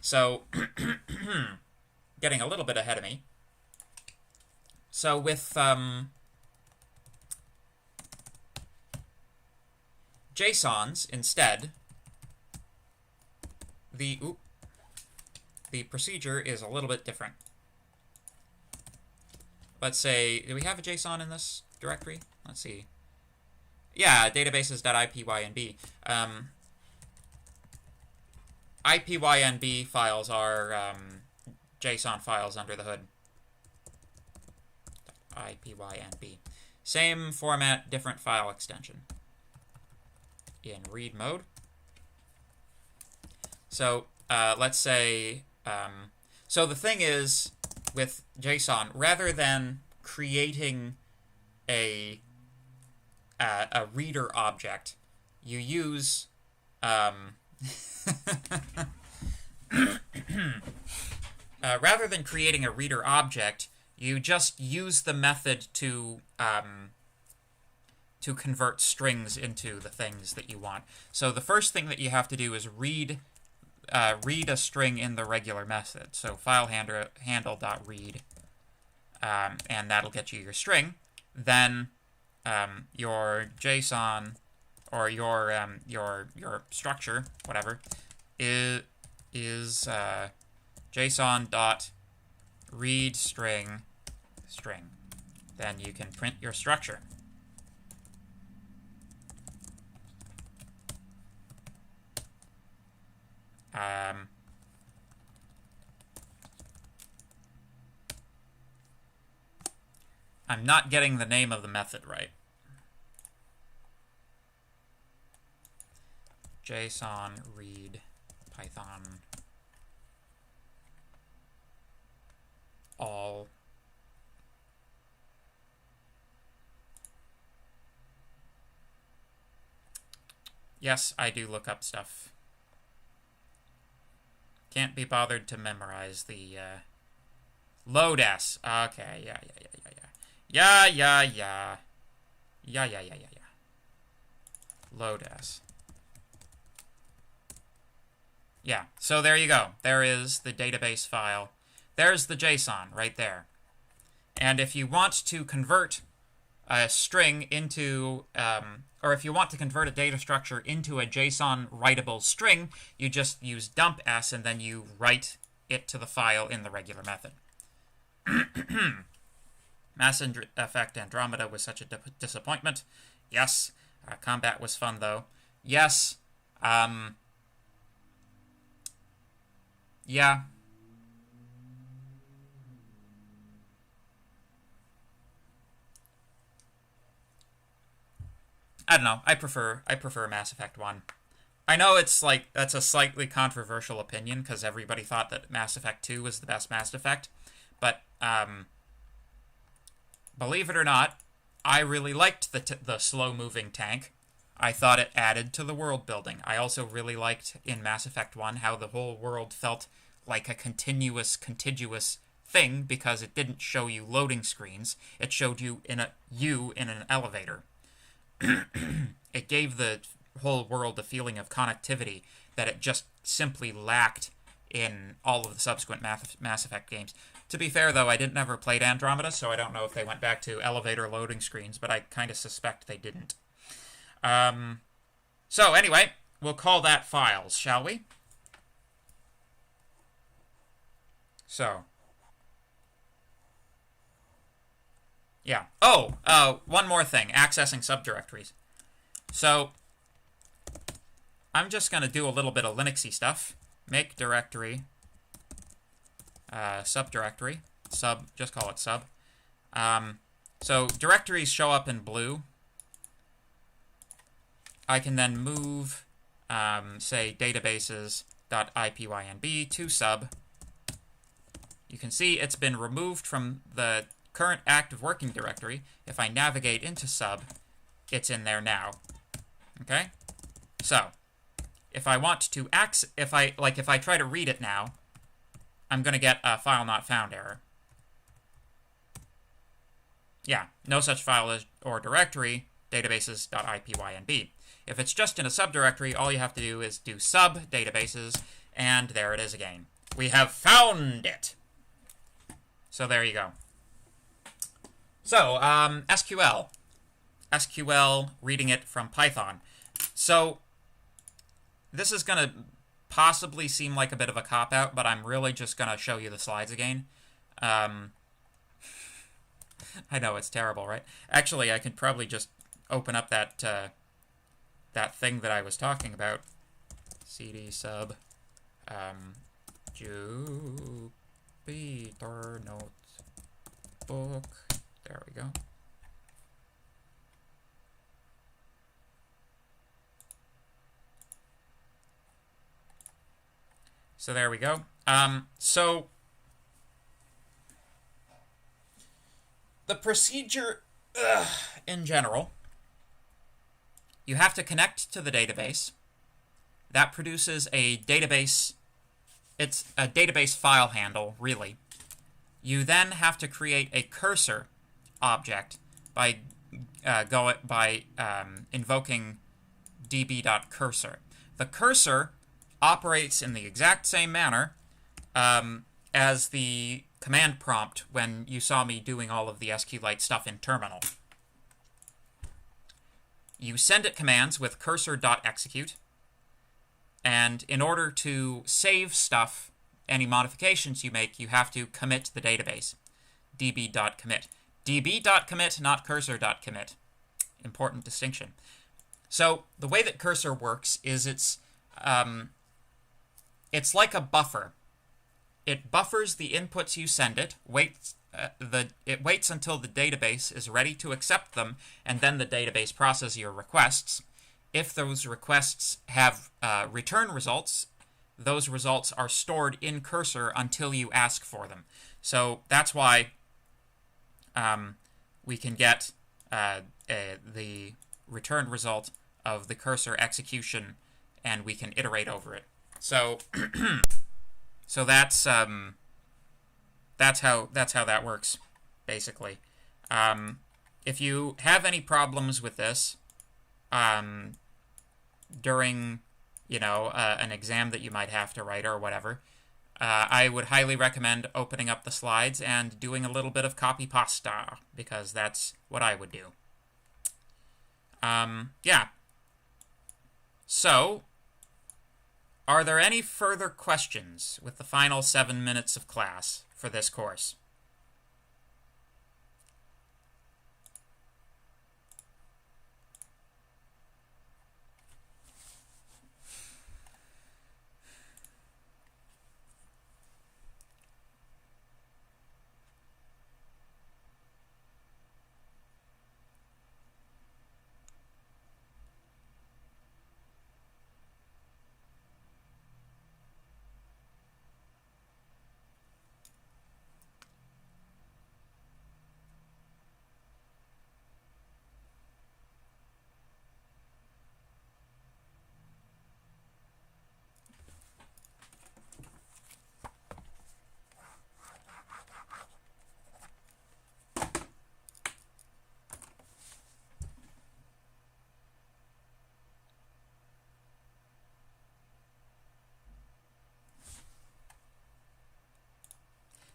So, getting a little bit ahead of me. So with JSONs instead, the procedure is a little bit different. Let's say, do we have a JSON in this directory? Let's see. Yeah, databases.ipynb. IPYNB files are JSON files under the hood. IPYNB. Same format, different file extension. In read mode. So let's say, so the thing is with JSON, rather than creating a reader object, you use rather than creating a reader object, you just use the method to convert strings into the things that you want. So the first thing that you have to do is read a string in the regular method. So filehandle.read, and that'll get you your string. Then your JSON or your structure, whatever, is JSON.read string. Then you can print your structure. I'm not getting the name of the method right. JSON read Python all. Yes, I do look up stuff. Can't be bothered to memorize the load S. Okay, yeah. Load S. Yeah, so there you go. There is the database file. There's the JSON right there. And if you want to convert a string into, or if you want to convert a data structure into a JSON writable string, you just use dump S and then you write it to the file in the regular method. Mass Effect Andromeda was such a disappointment. Yes. Combat was fun, though. Yes. Yeah. I don't know. I prefer Mass Effect 1. I know it's like, that's a slightly controversial opinion, because everybody thought that Mass Effect 2 was the best Mass Effect. But, believe it or not, I really liked the slow-moving tank. I thought it added to the world building. I also really liked, in Mass Effect 1, how the whole world felt like a contiguous thing, because it didn't show you loading screens. It showed you in an elevator. It gave the whole world a feeling of connectivity that it just simply lacked in all of the subsequent Mass Effect games. To be fair, though, I never played Andromeda, so I don't know if they went back to elevator loading screens, but I kind of suspect they didn't. So anyway, we'll call that files, shall we? So. Yeah. Oh, one more thing. Accessing subdirectories. So, I'm just going to do a little bit of Linuxy stuff. Make directory, subdirectory, just call it sub. So, directories show up in blue. I can then move, say, databases.ipynb to sub. You can see it's been removed from the current active working directory. If I navigate into sub, it's in there now. Okay? So, if I want to if I try to read it now, I'm going to get a file not found error. Yeah, no such file or directory, databases.ipynb. If it's just in a subdirectory, all you have to do is do sub databases, and there it is again. We have found it! So there you go. So, SQL. SQL, reading it from Python. So, this is going to possibly seem like a bit of a cop-out, but I'm really just going to show you the slides again. I know, it's terrible, right? Actually, I could probably just open up that that thing that I was talking about. cd sub Jupyter notebook. There we go. So there we go. So the procedure in general, you have to connect to the database. That produces a database. It's a database file handle, really. You then have to create a cursor object by invoking db.cursor. The cursor operates in the exact same manner as the command prompt when you saw me doing all of the SQLite stuff in terminal. You send it commands with cursor.execute, and in order to save stuff, any modifications you make, you have to commit the database, db.commit. db.commit, not cursor.commit. Important distinction. So the way that cursor works is it's like a buffer. It buffers the inputs you send it, it waits until the database is ready to accept them, and then the database processes your requests. If those requests have return results, those results are stored in cursor until you ask for them. So that's why we can get the return result of the cursor execution, and we can iterate over it. So so that's how that works, basically. If you have any problems with this during, an exam that you might have to write or whatever, I would highly recommend opening up the slides and doing a little bit of copy pasta, because that's what I would do. Yeah. So, are there any further questions with the final 7 minutes of class for this course?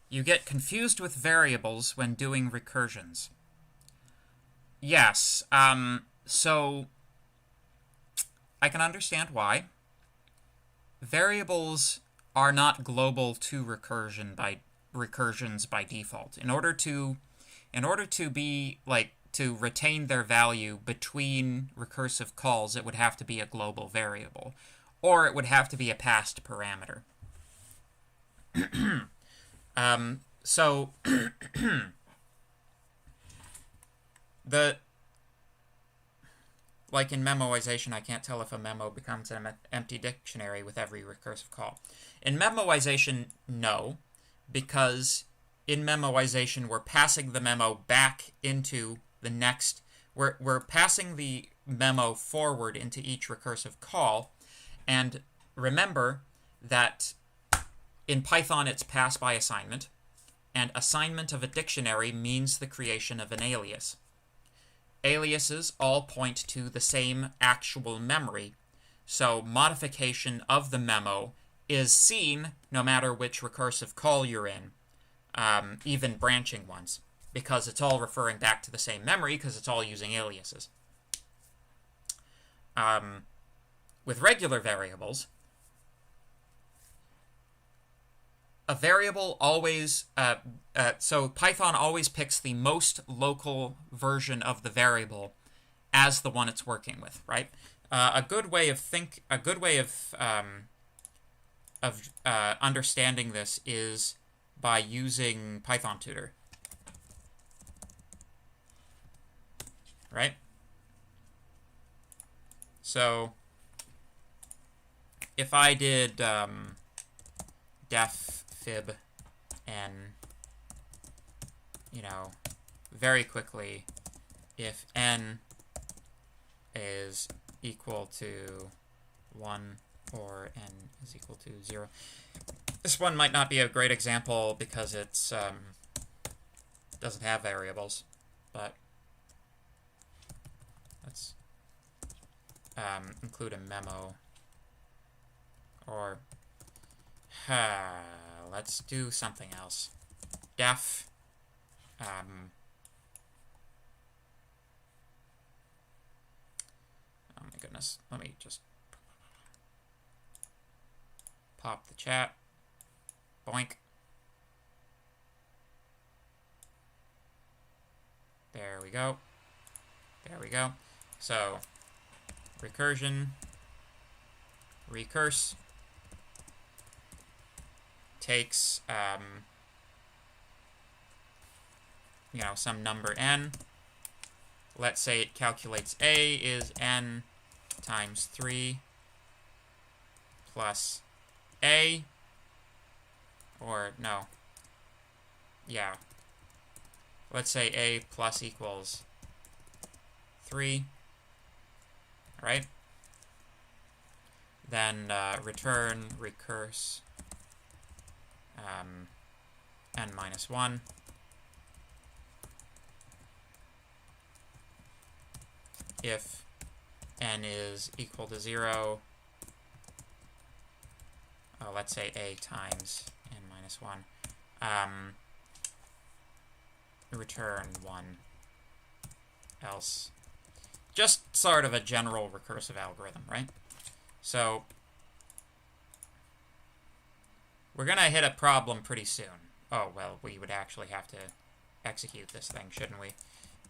You get confused with variables when doing recursions. Yes, so I can understand why. Variables are not global to recursions by default. In order to be to retain their value between recursive calls, it would have to be a global variable, or it would have to be a passed parameter. So like in memoization, I can't tell if a memo becomes an empty dictionary with every recursive call. In memoization, no, because in memoization, we're passing the memo back into the next. We're passing the memo forward into each recursive call. And remember that in Python, it's pass by assignment. And assignment of a dictionary means the creation of an alias. Aliases all point to the same actual memory, so modification of the memo is seen no matter which recursive call you're in, even branching ones, because it's all referring back to the same memory because it's all using aliases. With regular variables, a variable always, so Python always picks the most local version of the variable as the one it's working with, right? A good way of understanding this is by using Python Tutor, right? So if I did def fib n, very quickly, if n is equal to 1 or n is equal to 0. This one might not be a great example because it's doesn't have variables, but let's include a memo, or let's do something else. Def oh my goodness, let me just pop the chat. Boink. There we go. There we go. So recursion, recurse takes some number n. Let's say it calculates a is n times 3 plus a, or no, yeah, let's say a plus equals 3, right? Then return recurse n minus 1. If n is equal to 0, let's say a times n minus 1, return 1, else. Just sort of a general recursive algorithm, right? So we're going to hit a problem pretty soon. Oh, well, we would actually have to execute this thing, shouldn't we?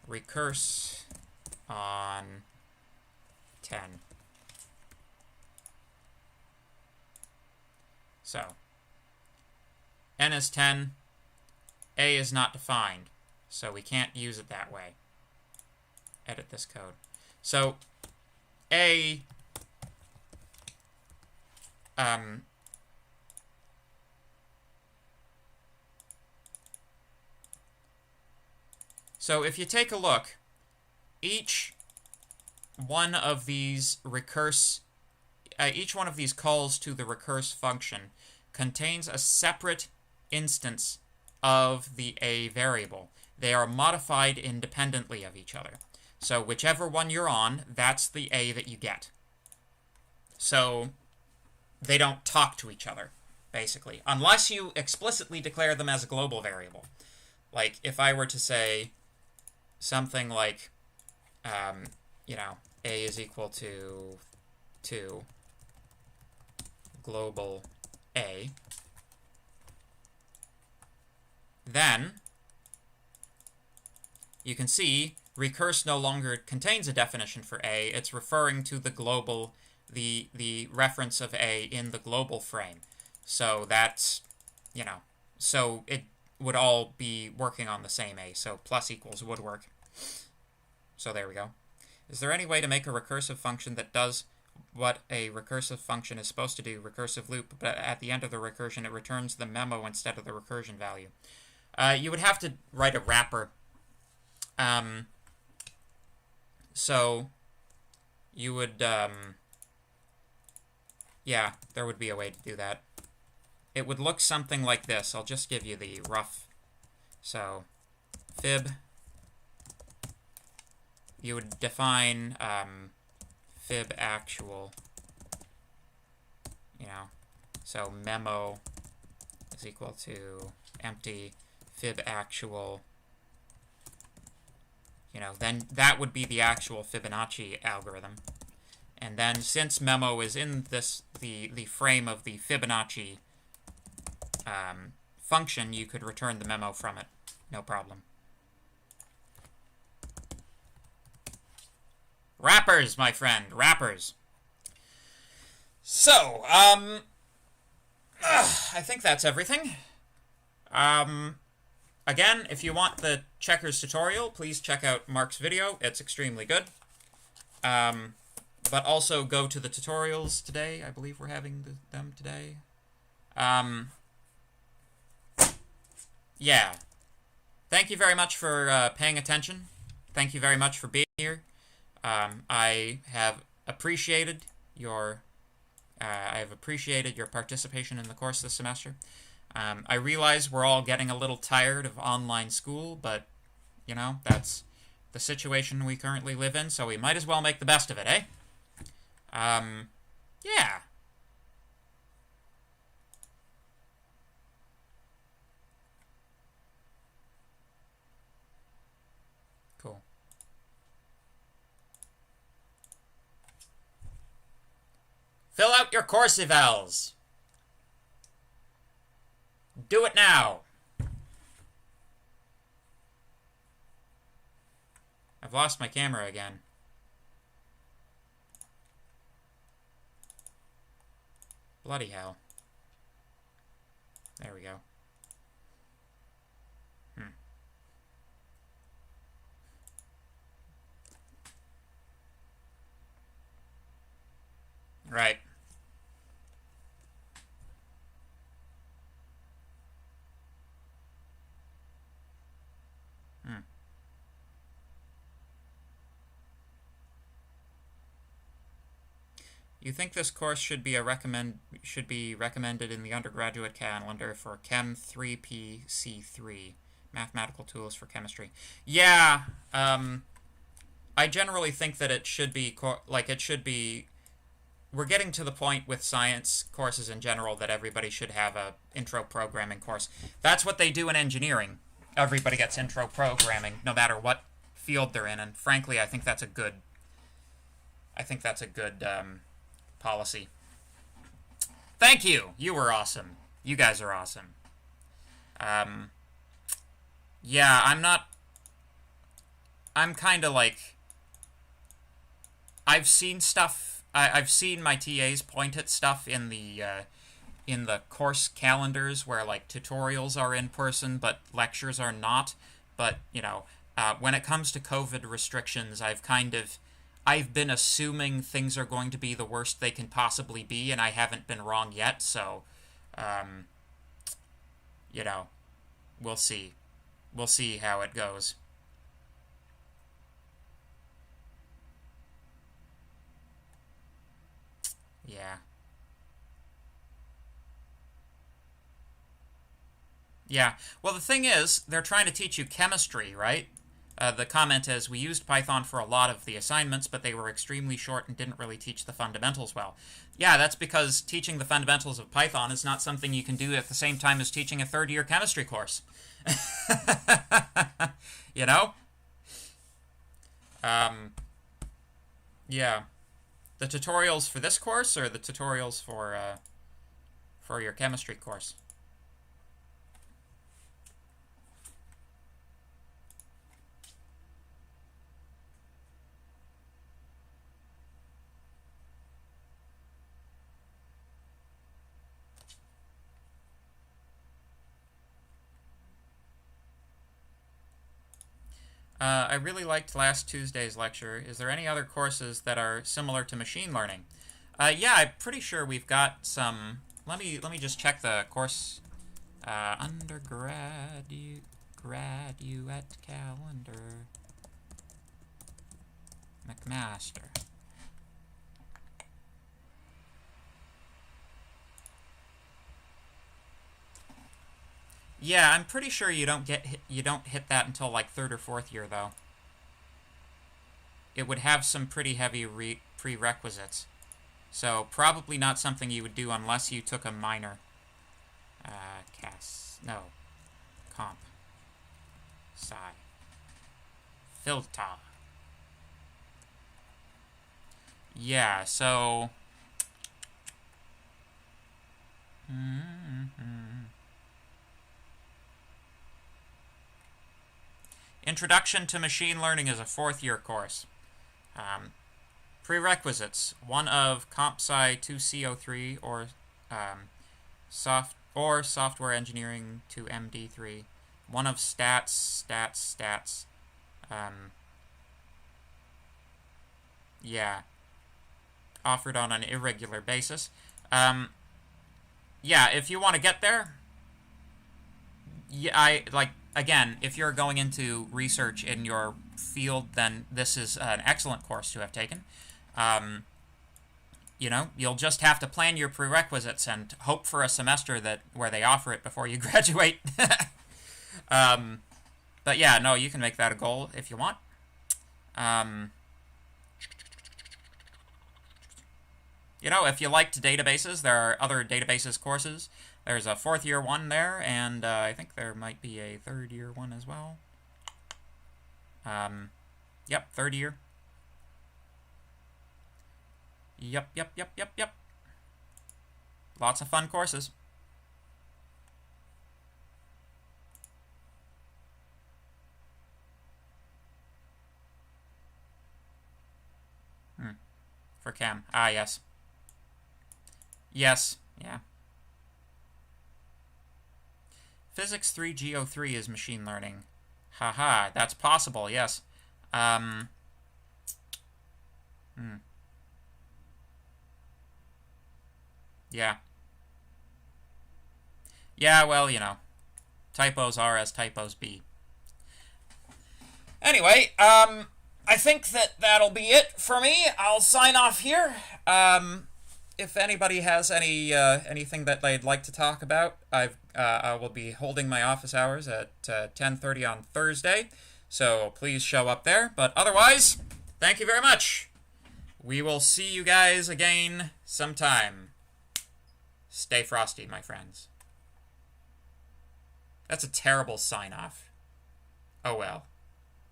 Recurse on 10. So n is 10, a is not defined, so we can't use it that way. Edit this code. So a so if you take a look, each one of these calls to the recurse function contains a separate instance of the a variable. They are modified independently of each other. So whichever one you're on, that's the a that you get. So they don't talk to each other, basically, unless you explicitly declare them as a global variable. Like if I were to say something like, a is equal to 2 global a, then you can see recurse no longer contains a definition for a. It's referring to the global, the reference of a in the global frame. So that's, so it would all be working on the same a. So plus equals would work. So there we go. Is there any way to make a recursive function that does what a recursive function is supposed to do, recursive loop, but at the end of the recursion it returns the memo instead of the recursion value? You would have to write a wrapper. So you would, yeah, there would be a way to do that. It would look something like this. I'll just give you the rough. So fib, you would define fib actual, you know, so memo is equal to empty fib actual, you know, then that would be the actual Fibonacci algorithm. And then since memo is in this the frame of the Fibonacci function, you could return the memo from it. No problem. Wrappers, my friend, wrappers. So, I think that's everything. Again, if you want the checkers tutorial, please check out Mark's video. It's extremely good. But also go to the tutorials today. I believe we're having them today. Yeah. Thank you very much for paying attention. Thank you very much for being here. I have appreciated your participation in the course this semester. I realize we're all getting a little tired of online school, but, you know, that's the situation we currently live in, so we might as well make the best of it, eh? Yeah. Cool. Fill out your course evals. Do it now. I've lost my camera again. Bloody hell. There we go. Right. You think this course should be recommended in the undergraduate calendar for Chem 3PC3, Mathematical Tools for Chemistry? Yeah, I generally think that it should be we're getting to the point with science courses in general that everybody should have a intro programming course. That's what they do in engineering. Everybody gets intro programming, no matter what field they're in, and frankly, I think that's a good policy. Thank you. You were awesome. You guys are awesome. Yeah, I'm kind of like, I've seen stuff. I've seen my TAs point at stuff in the course calendars where like tutorials are in person but lectures are not. But you know, when it comes to COVID restrictions, I've been assuming things are going to be the worst they can possibly be, and I haven't been wrong yet. So, you know, we'll see. We'll see how it goes. Yeah. Yeah. Well, the thing is, they're trying to teach you chemistry, right? The comment is, we used Python for a lot of the assignments, but they were extremely short and didn't really teach the fundamentals well. Yeah, that's because teaching the fundamentals of Python is not something you can do at the same time as teaching a third-year chemistry course. You know? Yeah. The tutorials for this course or the tutorials for your chemistry course? I really liked last Tuesday's lecture. Is there any other courses that are similar to machine learning? Yeah, I'm pretty sure we've got some. Let me just check the course Undergraduate calendar. McMaster. Yeah, I'm pretty sure you don't hit that until like 3rd or 4th year though. It would have some pretty heavy prerequisites. So probably not something you would do unless you took a minor. Comp. Sci. Filter. Yeah, so... Introduction to Machine Learning is a 4th year course. Prerequisites: 1 of Comp Sci 2CO3 or Software Engineering 2 MD3. 1 of Stats. Yeah. Offered on an irregular basis. Yeah, if you want to get there, yeah, again, if you're going into research in your field, then this is an excellent course to have taken. You know, you'll just have to plan your prerequisites and hope for a semester where they offer it before you graduate. But yeah, no, you can make that a goal if you want. You know, if you liked databases, there are other databases courses. There's a 4th year one there, and I think there might be a 3rd year one as well. Yep, 3rd year. Yep. Lots of fun courses. For Chem. Ah, yes. Yes, yeah. Physics 3 GO3 is machine learning. Haha, that's possible, yes. Yeah. Yeah, well, you know. Typos are as typos be. Anyway, I think that'll be it for me. I'll sign off here. If anybody has anything that they'd like to talk about, I will be holding my office hours at 10:30 on Thursday, so please show up there. But otherwise, thank you very much. We will see you guys again sometime. Stay frosty, my friends. That's a terrible sign-off. Oh well,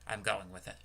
I'm going with it.